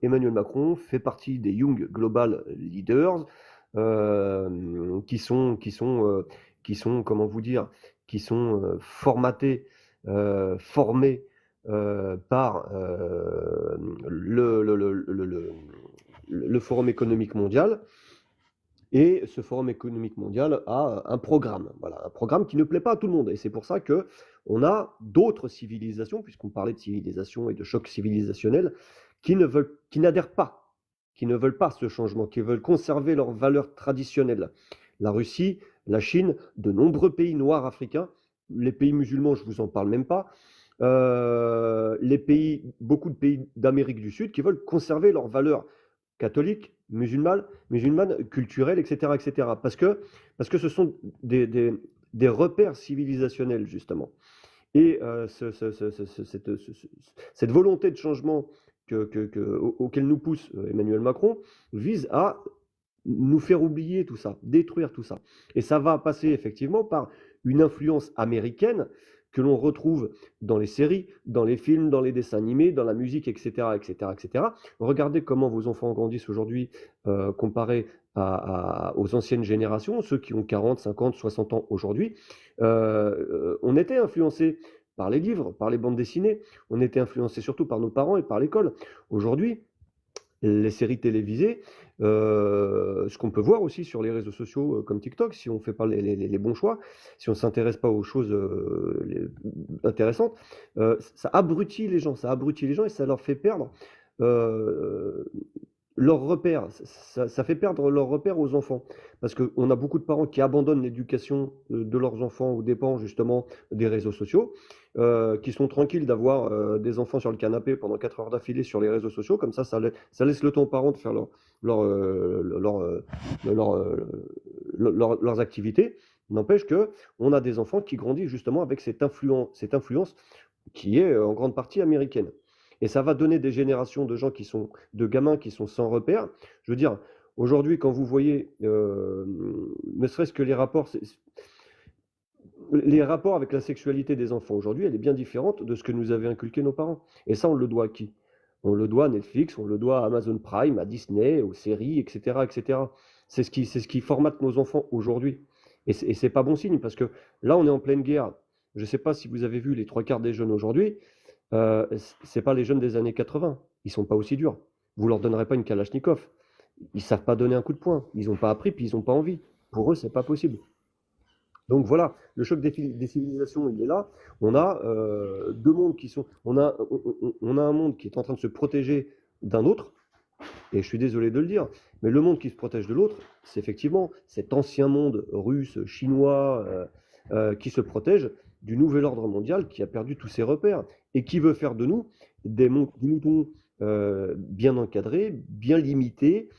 Emmanuel Macron fait partie des Young Global Leaders comment vous dire, qui sont formatés, formés par le Forum économique mondial. Et ce Forum économique mondial a un programme, voilà, un programme qui ne plaît pas à tout le monde. Et c'est pour ça que on a d'autres civilisations, puisqu'on parlait de civilisation et de choc civilisationnel, qui n'adhèrent pas, qui ne veulent pas ce changement, qui veulent conserver leurs valeurs traditionnelles. La Russie, la Chine, de nombreux pays noirs africains, les pays musulmans, je vous en parle même pas, beaucoup de pays d'Amérique du Sud qui veulent conserver leurs valeurs catholiques, musulmanes, culturelles, etc., etc. Parce que ce sont des repères civilisationnels, justement. Et cette volonté de changement auquel nous pousse Emmanuel Macron vise à nous faire oublier tout ça, détruire tout ça. Et ça va passer effectivement par une influence américaine que l'on retrouve dans les séries, dans les films, dans les dessins animés, dans la musique, etc., etc., etc. Regardez comment vos enfants grandissent aujourd'hui comparé aux anciennes générations, ceux qui ont 40, 50, 60 ans aujourd'hui. On était influencés par les livres, par les bandes dessinées, on était influencés surtout par nos parents et par l'école. Aujourd'hui, les séries télévisées, ce qu'on peut voir aussi sur les réseaux sociaux comme TikTok, si on ne fait pas les bons choix, si on ne s'intéresse pas aux choses intéressantes, ça abrutit les gens et ça leur fait perdre leurs repères. Ça fait perdre leurs repères aux enfants. Parce qu'on a beaucoup de parents qui abandonnent l'éducation de leurs enfants aux dépens justement des réseaux sociaux, qui sont tranquilles d'avoir des enfants sur le canapé pendant 4 heures d'affilée sur les réseaux sociaux. Comme ça laisse le temps aux parents de faire leurs activités. N'empêche qu'on a des enfants qui grandissent justement avec cette influence qui est en grande partie américaine. Et ça va donner des générations de gamins qui sont sans repère. Je veux dire, aujourd'hui, quand vous voyez, ne serait-ce que les rapports avec la sexualité des enfants aujourd'hui, elle est bien différente de ce que nous avaient inculqué nos parents. Et ça, on le doit à qui? On le doit à Netflix, on le doit à Amazon Prime, à Disney, aux séries, etc., etc. C'est ce qui formate nos enfants aujourd'hui. Et c'est pas bon signe, parce que là, on est en pleine guerre. Je ne sais pas si vous avez vu les 3/4 des jeunes aujourd'hui. C'est pas les jeunes des années 80. Ils sont pas aussi durs. Vous leur donnerez pas une Kalachnikov. Ils savent pas donner un coup de poing. Ils n'ont pas appris, puis ils n'ont pas envie. Pour eux, c'est pas possible. Donc voilà, le choc des civilisations, il est là. On a deux mondes qui sont. On a un monde qui est en train de se protéger d'un autre. Et je suis désolé de le dire, mais le monde qui se protège de l'autre, c'est effectivement cet ancien monde russe, chinois, qui se protège du nouvel ordre mondial qui a perdu tous ses repères et qui veut faire de nous des moutons bien encadrés, bien limités,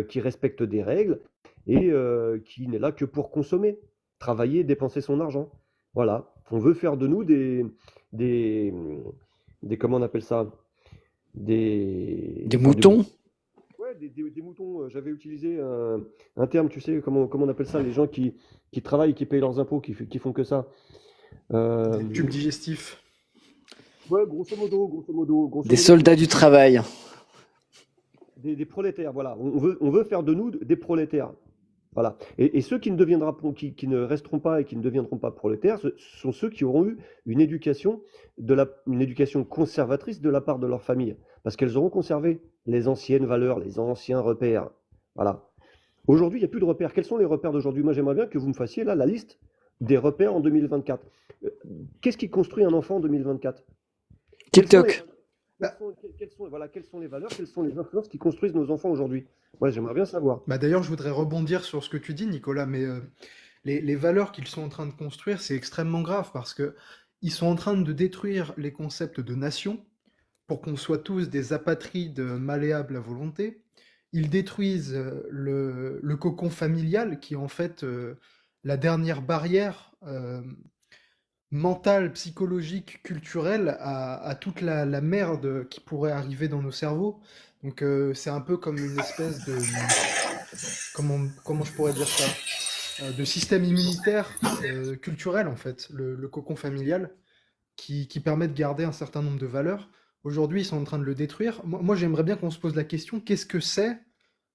qui respectent des règles et qui n'est là que pour consommer, travailler, dépenser son argent. Voilà, on veut faire de nous des comment on appelle ça? Des moutons? Ouais, des moutons. J'avais utilisé un terme, tu sais, comment on appelle ça? Les gens qui travaillent, qui payent leurs impôts, qui font que ça. Des tubes digestifs. Ouais, grosso modo. Des soldats du travail. Des prolétaires, voilà. On veut faire de nous des prolétaires. Voilà. Et ceux qui ne resteront pas et qui ne deviendront pas prolétaires, ce sont ceux qui auront eu une éducation conservatrice de la part de leur famille. Parce qu'elles auront conservé les anciennes valeurs, les anciens repères. Voilà. Aujourd'hui, il n'y a plus de repères. Quels sont les repères d'aujourd'hui? Moi, j'aimerais bien que vous me fassiez là la liste des repères en 2024. Qu'est-ce qui construit un enfant en 2024? TikTok. Quelles sont les valeurs, quelles sont les influences qui construisent nos enfants aujourd'hui? Moi, j'aimerais bien savoir. D'ailleurs, je voudrais rebondir sur ce que tu dis, Nicolas, mais les valeurs qu'ils sont en train de construire, c'est extrêmement grave parce que ils sont en train de détruire les concepts de nation pour qu'on soit tous des apatrides malléables à volonté. Ils détruisent le cocon familial qui est en fait la dernière barrière mentale, psychologique, culturelle à toute la merde qui pourrait arriver dans nos cerveaux. Donc c'est un peu comme une espèce de... Comment je pourrais dire ça? De système immunitaire culturel, en fait, le cocon familial, qui permet de garder un certain nombre de valeurs. Aujourd'hui, ils sont en train de le détruire. Moi, j'aimerais bien qu'on se pose la question, qu'est-ce que c'est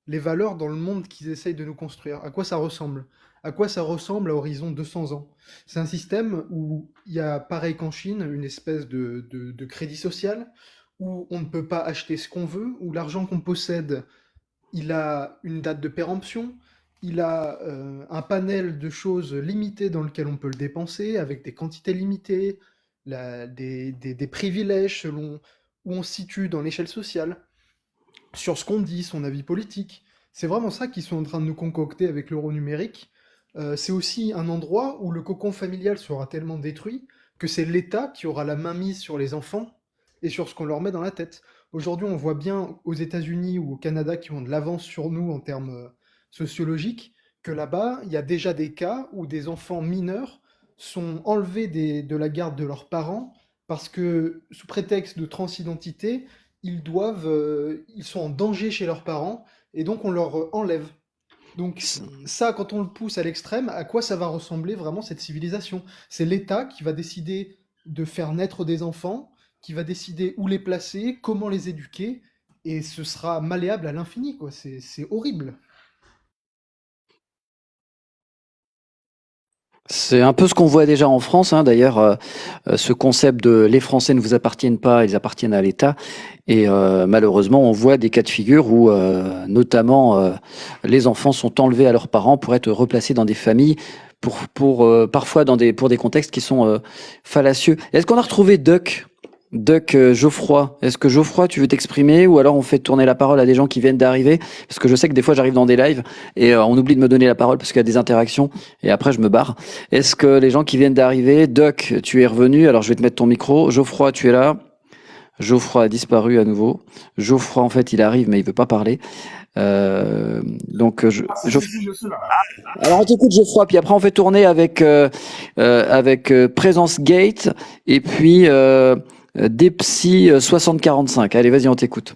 les valeurs dans le monde qu'ils essayent de nous construire? À quoi ça ressemble? À quoi ça ressemble à horizon 200 ans? C'est un système où il y a, pareil qu'en Chine, une espèce de crédit social, où on ne peut pas acheter ce qu'on veut, où l'argent qu'on possède, il a une date de péremption, il a un panel de choses limitées dans lequel on peut le dépenser, avec des quantités limitées, des privilèges selon où on se situe dans l'échelle sociale, sur ce qu'on dit, son avis politique. C'est vraiment ça qu'ils sont en train de nous concocter avec l'euro numérique. C'est aussi un endroit où le cocon familial sera tellement détruit que c'est l'État qui aura la main mise sur les enfants et sur ce qu'on leur met dans la tête. Aujourd'hui, on voit bien aux États-Unis ou au Canada qui ont de l'avance sur nous en termes sociologiques, que là-bas, il y a déjà des cas où des enfants mineurs sont enlevés de la garde de leurs parents parce que, sous prétexte de transidentité, ils sont en danger chez leurs parents et donc on leur enlève. Donc ça, quand on le pousse à l'extrême, à quoi ça va ressembler vraiment cette civilisation? C'est l'État qui va décider de faire naître des enfants, qui va décider où les placer, comment les éduquer, et ce sera malléable à l'infini, quoi. C'est horrible. C'est un peu ce qu'on voit déjà en France, hein. D'ailleurs, ce concept de les Français ne vous appartiennent pas, ils appartiennent à l'État. Et malheureusement, on voit des cas de figure où, notamment, les enfants sont enlevés à leurs parents pour être replacés dans des familles, parfois pour des contextes qui sont fallacieux. Est-ce qu'on a retrouvé Duck Geoffroy? Est-ce que Geoffroy, tu veux t'exprimer ou alors on fait tourner la parole à des gens qui viennent d'arriver? Parce que je sais que des fois j'arrive dans des lives et on oublie de me donner la parole parce qu'il y a des interactions et après je me barre. Est-ce que les gens qui viennent d'arriver, Duck, tu es revenu, alors je vais te mettre ton micro. Geoffroy, tu es là. Geoffroy a disparu à nouveau. Geoffroy, en fait, il arrive mais il veut pas parler. Donc, Je suis là. alors on t'écoute Geoffroy, puis après on fait tourner avec Présence Gate et puis Depsy 6045. Allez, vas-y, on t'écoute.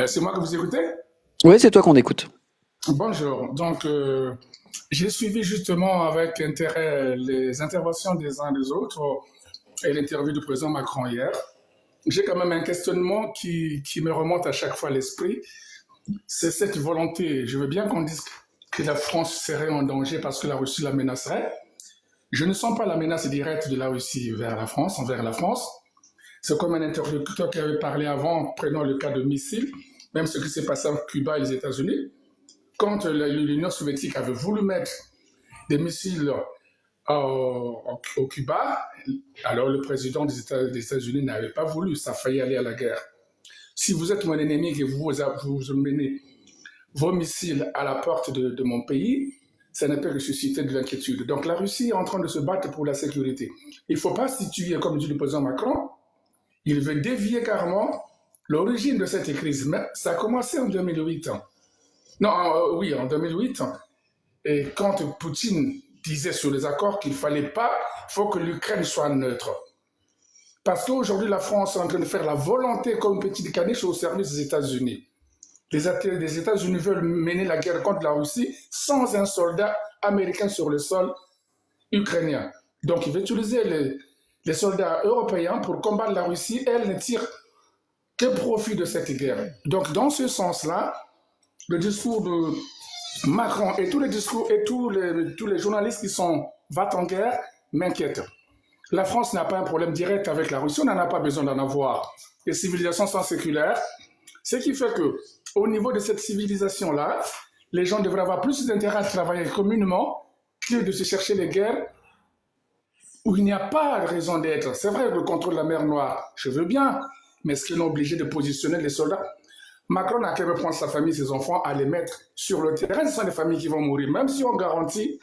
C'est moi que vous écoutez? Oui, c'est toi qu'on écoute. Bonjour. Donc, j'ai suivi justement avec intérêt les interventions des uns des autres et l'interview du président Macron hier. J'ai quand même un questionnement qui me remonte à chaque fois à l'esprit. C'est cette volonté. Je veux bien qu'on dise que la France serait en danger parce que la Russie la menacerait. Je ne sens pas la menace directe de la Russie vers la France, envers la France. C'est comme un interlocuteur qui avait parlé avant, prenant le cas de missiles, même ce qui s'est passé entre Cuba et les États-Unis. Quand l'Union soviétique avait voulu mettre des missiles au Cuba, alors le président des États-Unis n'avait pas voulu, ça a failli aller à la guerre. Si vous êtes mon ennemi et que vous menez vos missiles à la porte de mon pays, ça ne peut que susciter de l'inquiétude. Donc la Russie est en train de se battre pour la sécurité. Il ne faut pas situer, comme dit le président Macron, il veut dévier carrément l'origine de cette crise. Mais ça a commencé en 2008. Oui, en 2008. Et quand Poutine disait sur les accords qu'il ne fallait pas, il faut que l'Ukraine soit neutre. Parce qu'aujourd'hui, la France est en train de faire la volonté comme petite caniche au service des États-Unis. Les États-Unis veulent mener la guerre contre la Russie sans un soldat américain sur le sol ukrainien. Donc, il veut utiliser les soldats européens pour combattre la Russie. Elle ne tire que profit de cette guerre. Donc, dans ce sens-là, le discours de Macron et tous les discours et tous les journalistes qui sont va-t-en-guerre m'inquiètent. La France n'a pas un problème direct avec la Russie, on n'en a pas besoin d'en avoir. Les civilisations sont séculaires, ce qui fait que au niveau de cette civilisation-là, les gens devraient avoir plus d'intérêt à travailler communément que de se chercher les guerres où il n'y a pas de raison d'être. C'est vrai, le contrôle de la mer Noire, je veux bien, mais est-ce qu'on est obligé de positionner les soldats? Macron n'a qu'à prendre sa famille, ses enfants, à les mettre sur le terrain. Ce sont des familles qui vont mourir, même si on garantit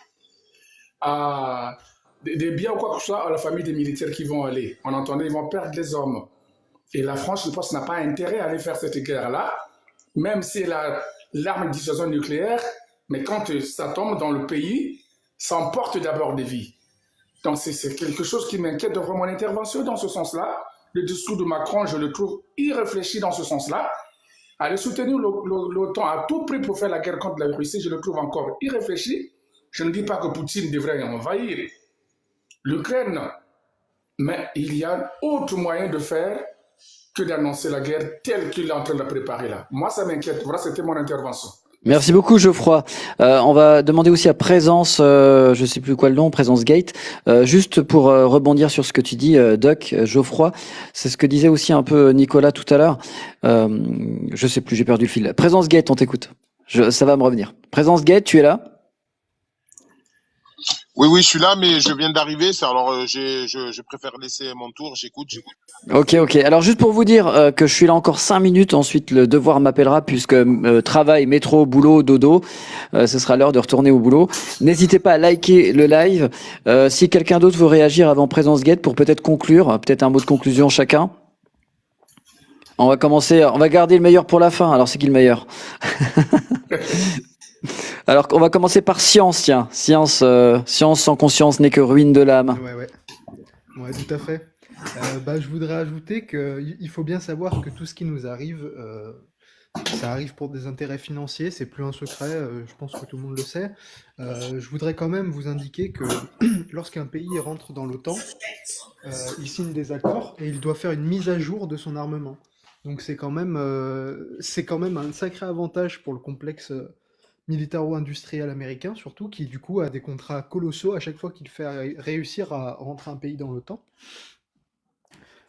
des biens ou quoi que ce soit à la famille des militaires qui vont aller. On entendait, ils vont perdre des hommes. Et la France, je pense, n'a pas intérêt à aller faire cette guerre-là, même si elle a l'arme de dissuasion nucléaire, mais quand ça tombe dans le pays, ça emporte d'abord des vies. Donc c'est quelque chose qui m'inquiète de voir mon intervention dans ce sens-là. Le discours de Macron, je le trouve irréfléchi dans ce sens-là. aller soutenir l'OTAN à tout prix pour faire la guerre contre la Russie, je le trouve encore irréfléchi. Je ne dis pas que Poutine devrait envahir l'Ukraine, mais il y a autre moyen de faire que d'annoncer la guerre telle qu'il est en train de la préparer là. Moi, ça m'inquiète. Voilà, c'était mon intervention. Merci beaucoup, Geoffroy. On va demander aussi à Présence, je sais plus quoi le nom, Présence Gate, juste pour rebondir sur ce que tu dis, Doc, Geoffroy, c'est ce que disait aussi un peu Nicolas tout à l'heure. Je sais plus, j'ai perdu le fil. Présence Gate, on t'écoute. Ça va me revenir. Présence Gate, tu es là? Oui, je suis là, mais je viens d'arriver. Alors, je préfère laisser mon tour. J'écoute. Ok. Alors juste pour vous dire que je suis là encore 5 minutes, ensuite le devoir m'appellera puisque travail, métro, boulot, dodo, ce sera l'heure de retourner au boulot. N'hésitez pas à liker le live. Si quelqu'un d'autre veut réagir avant Présence Gate pour peut-être conclure, peut-être un mot de conclusion chacun. On va garder le meilleur pour la fin. Alors c'est qui le meilleur? Alors on va commencer par science, tiens. Science sans conscience n'est que ruine de l'âme. Ouais, tout à fait. Je voudrais ajouter qu'il faut bien savoir que tout ce qui nous arrive, ça arrive pour des intérêts financiers, c'est plus un secret, je pense que tout le monde le sait. Je voudrais quand même vous indiquer que lorsqu'un pays rentre dans l'OTAN, il signe des accords et il doit faire une mise à jour de son armement. Donc c'est quand même un sacré avantage pour le complexe militaro-industriel américain, surtout, qui du coup a des contrats colossaux à chaque fois qu'il fait réussir à rentrer un pays dans l'OTAN.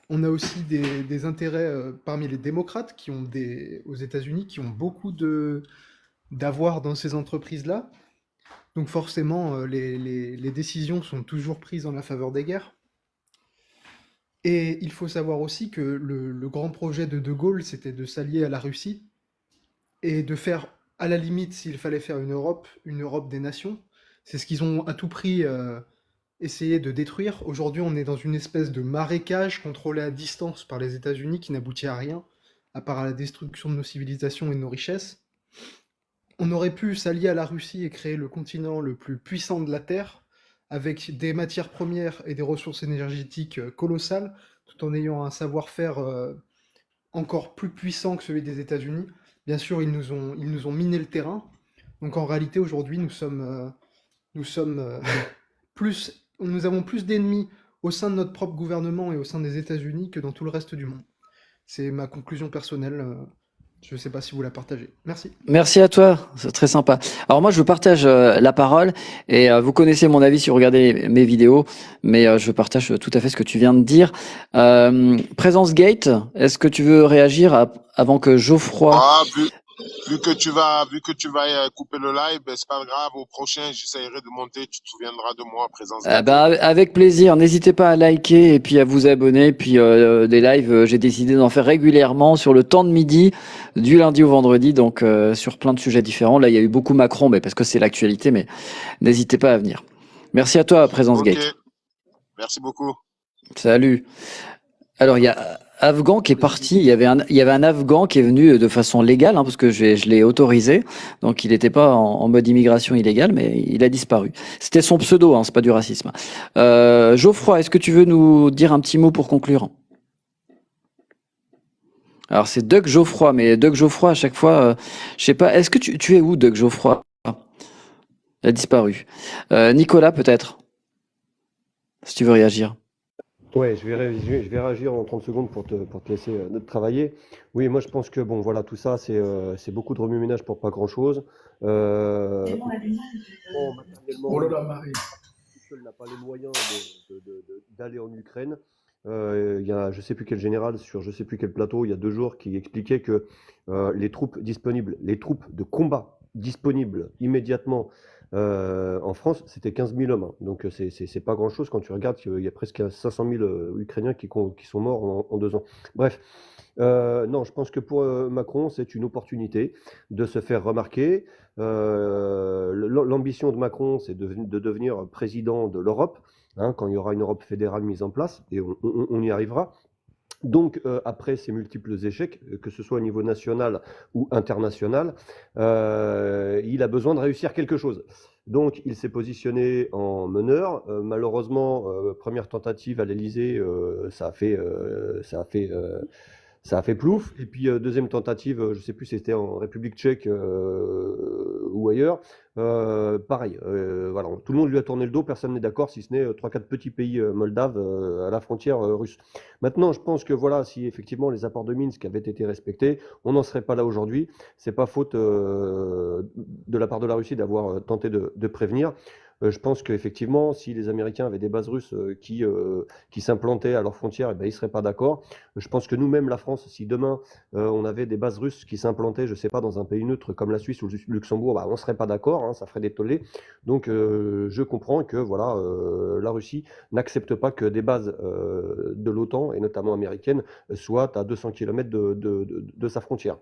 On a aussi des intérêts parmi les démocrates aux États-Unis qui ont beaucoup d'avoir dans ces entreprises-là. Donc forcément, les décisions sont toujours prises en la faveur des guerres. Et il faut savoir aussi que le grand projet de De Gaulle, c'était de s'allier à la Russie et de faire, à la limite, s'il fallait faire une Europe des nations. C'est ce qu'ils ont à tout prix essayé de détruire. Aujourd'hui, on est dans une espèce de marécage contrôlé à distance par les États-Unis qui n'aboutit à rien, à part à la destruction de nos civilisations et de nos richesses. On aurait pu s'allier à la Russie et créer le continent le plus puissant de la Terre, avec des matières premières et des ressources énergétiques colossales, tout en ayant un savoir-faire encore plus puissant que celui des États-Unis. Bien sûr, ils nous ont miné le terrain. Donc en réalité, aujourd'hui, nous avons plus d'ennemis au sein de notre propre gouvernement et au sein des États-Unis que dans tout le reste du monde. C'est ma conclusion personnelle. Je ne sais pas si vous la partagez. Merci. Merci à toi, c'est très sympa. Alors moi, je partage la parole et vous connaissez mon avis si vous regardez mes vidéos, mais je partage tout à fait ce que tu viens de dire. Présence Gate, est-ce que tu veux réagir avant que Geoffroy... Vu que tu vas couper le live, c'est pas grave. Au prochain, j'essaierai de monter. Tu te souviendras de moi, Présence Gate. Avec plaisir. N'hésitez pas à liker et puis à vous abonner. Puis des lives, j'ai décidé d'en faire régulièrement sur le temps de midi, du lundi au vendredi, donc sur plein de sujets différents. Là, il y a eu beaucoup Macron, mais parce que c'est l'actualité, mais n'hésitez pas à venir. Merci à toi, Présence Gate. Merci beaucoup. Salut. Alors, il y a Afghan qui est parti. Il y avait un Afghan qui est venu de façon légale, parce que je l'ai autorisé. Donc, il n'était pas en mode immigration illégale, mais il a disparu. C'était son pseudo, c'est pas du racisme. Geoffroy, est-ce que tu veux nous dire un petit mot pour conclure? Alors, c'est Doug Geoffroy, mais Doug Geoffroy, à chaque fois, je sais pas. Est-ce que tu es où, Doug Geoffroy? Il a disparu. Nicolas, peut-être, si tu veux réagir. Ouais, je vais réagir en 30 secondes pour te laisser travailler. Oui, moi je pense que bon, voilà, tout ça, c'est beaucoup de remue-ménage pour pas grand-chose. Matériellement, Marie. seul n'a pas les moyens d'aller en Ukraine. Il y a je sais plus quel général sur je sais plus quel plateau, il y a 2 jours, qui expliquait que les troupes de combat disponibles immédiatement en France, c'était 15 000 hommes. Donc c'est pas grand-chose quand tu regardes qu'il y a presque 500 000 Ukrainiens qui sont morts en 2 ans. Bref, non, je pense que pour Macron, c'est une opportunité de se faire remarquer. L'ambition de Macron, c'est de devenir président de l'Europe, quand il y aura une Europe fédérale mise en place, et on y arrivera. Donc, après ces multiples échecs, que ce soit au niveau national ou international, il a besoin de réussir quelque chose. Donc, il s'est positionné en meneur. Malheureusement, première tentative à l'Élysée, ça a fait Ça a fait plouf. Et puis, deuxième tentative, je ne sais plus si c'était en République tchèque ou ailleurs. Pareil, voilà, tout le monde lui a tourné le dos, personne n'est d'accord, si ce n'est 3-4 petits pays moldaves à la frontière russe. Maintenant, je pense que voilà, si effectivement les accords de Minsk avaient été respectés, on n'en serait pas là aujourd'hui. C'est pas faute de la part de la Russie d'avoir tenté de prévenir. Je pense qu'effectivement, si les Américains avaient des bases russes qui s'implantaient à leurs frontières, eh ben, ils ne seraient pas d'accord. Je pense que nous-mêmes, la France, si demain on avait des bases russes qui s'implantaient, je ne sais pas, dans un pays neutre comme la Suisse ou le Luxembourg, bah, on ne serait pas d'accord, hein, ça ferait des tollés. Donc je comprends que voilà, la Russie n'accepte pas que des bases de l'OTAN, et notamment américaines, soient à 200 km de sa frontière.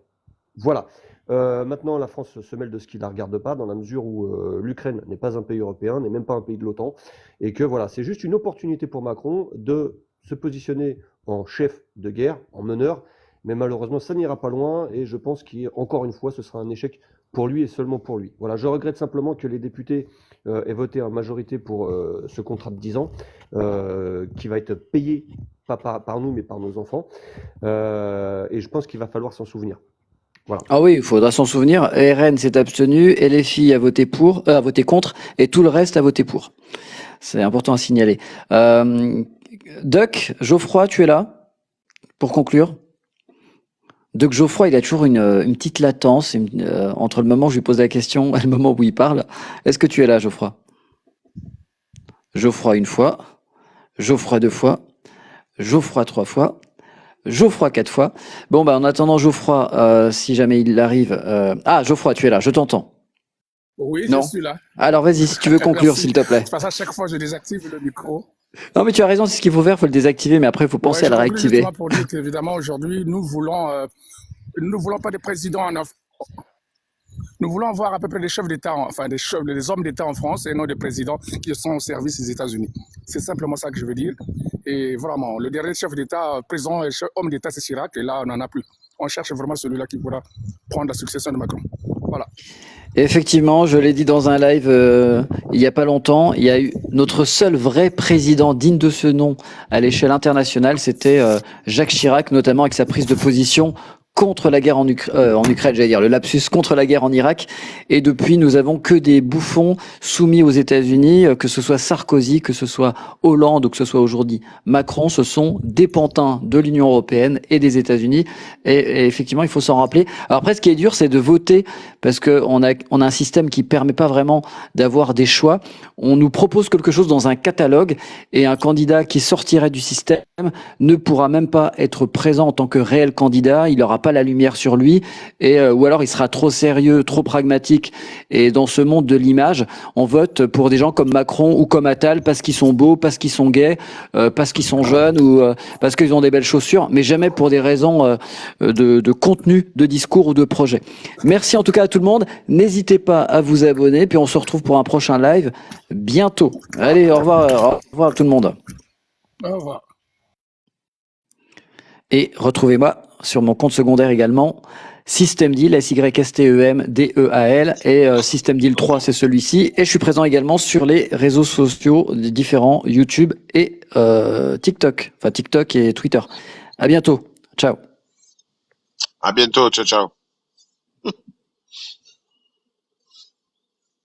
Voilà. Maintenant, la France se mêle de ce qui ne la regarde pas, dans la mesure où l'Ukraine n'est pas un pays européen, n'est même pas un pays de l'OTAN, et que voilà, c'est juste une opportunité pour Macron de se positionner en chef de guerre, en meneur, mais malheureusement, ça n'ira pas loin, et je pense qu'encore une fois, ce sera un échec pour lui et seulement pour lui. Voilà, je regrette simplement que les députés aient voté en majorité pour ce contrat de 10 ans, qui va être payé, pas par nous, mais par nos enfants, et je pense qu'il va falloir s'en souvenir. Voilà. Ah oui, il faudra s'en souvenir. RN s'est abstenu, LFI a voté a voté contre, et tout le reste a voté pour. C'est important à signaler. Duck, Geoffroy, tu es là pour conclure? Duck Geoffroy, il a toujours une petite latence entre le moment où je lui pose la question et le moment où il parle. Est-ce que tu es là, Geoffroy? Geoffroy une fois, Geoffroy 2 fois, Geoffroy 3 fois, Geoffroy 4 fois. Bon, bah, en attendant Geoffroy, si jamais il arrive... Ah, Geoffroy, tu es là, je t'entends. Oui, Non? je suis là. Alors vas-y, si tu veux conclure, Merci. s'il te plaît. Parce qu'à chaque fois, je désactive le micro. Non, mais tu as raison, c'est ce qu'il faut faire, il faut le désactiver, mais après, il faut penser Ouais, à le je conclue réactiver. justement pour dire qu'évidemment, aujourd'hui, nous voulons pas des présidents Nous voulons voir à peu près des chefs d'État, enfin des hommes d'État en France et non des présidents qui sont au service des États-Unis. C'est simplement ça que je veux dire. Et vraiment, le dernier chef d'État, président et homme d'État, c'est Chirac, et là, on n'en a plus. On cherche vraiment celui-là qui pourra prendre la succession de Macron. Voilà. Effectivement, je l'ai dit dans un live il n'y a pas longtemps, il y a eu notre seul vrai président digne de ce nom à l'échelle internationale, c'était Jacques Chirac, notamment avec sa prise de position contre la guerre en Ukraine, j'allais dire, le lapsus contre la guerre en Irak. Et depuis, nous avons que des bouffons soumis aux États-Unis, que ce soit Sarkozy, que ce soit Hollande ou que ce soit aujourd'hui Macron, ce sont des pantins de l'Union européenne et des États-Unis. Et effectivement, il faut s'en rappeler. Alors après, ce qui est dur, c'est de voter parce que on a un système qui permet pas vraiment d'avoir des choix. On nous propose quelque chose dans un catalogue et un candidat qui sortirait du système ne pourra même pas être présent en tant que réel candidat. Il n'aura pas la lumière sur lui ou alors il sera trop sérieux, trop pragmatique. Et dans ce monde de l'image, on vote pour des gens comme Macron ou comme Attal parce qu'ils sont beaux, parce qu'ils sont gays, parce qu'ils sont jeunes ou parce qu'ils ont des belles chaussures, mais jamais pour des raisons de contenu, de discours ou de projet. Merci en tout cas à tout le monde. N'hésitez pas à vous abonner, puis on se retrouve pour un prochain live bientôt. Allez, au revoir à tout le monde. Au revoir. Et retrouvez-moi sur mon compte secondaire également, SystemDeal, SYSTEMDEAL, et SystemDeal 3, c'est celui-ci. Et je suis présent également sur les réseaux sociaux différents, YouTube et TikTok. Enfin, TikTok et Twitter. À bientôt. Ciao. À bientôt. Ciao, ciao.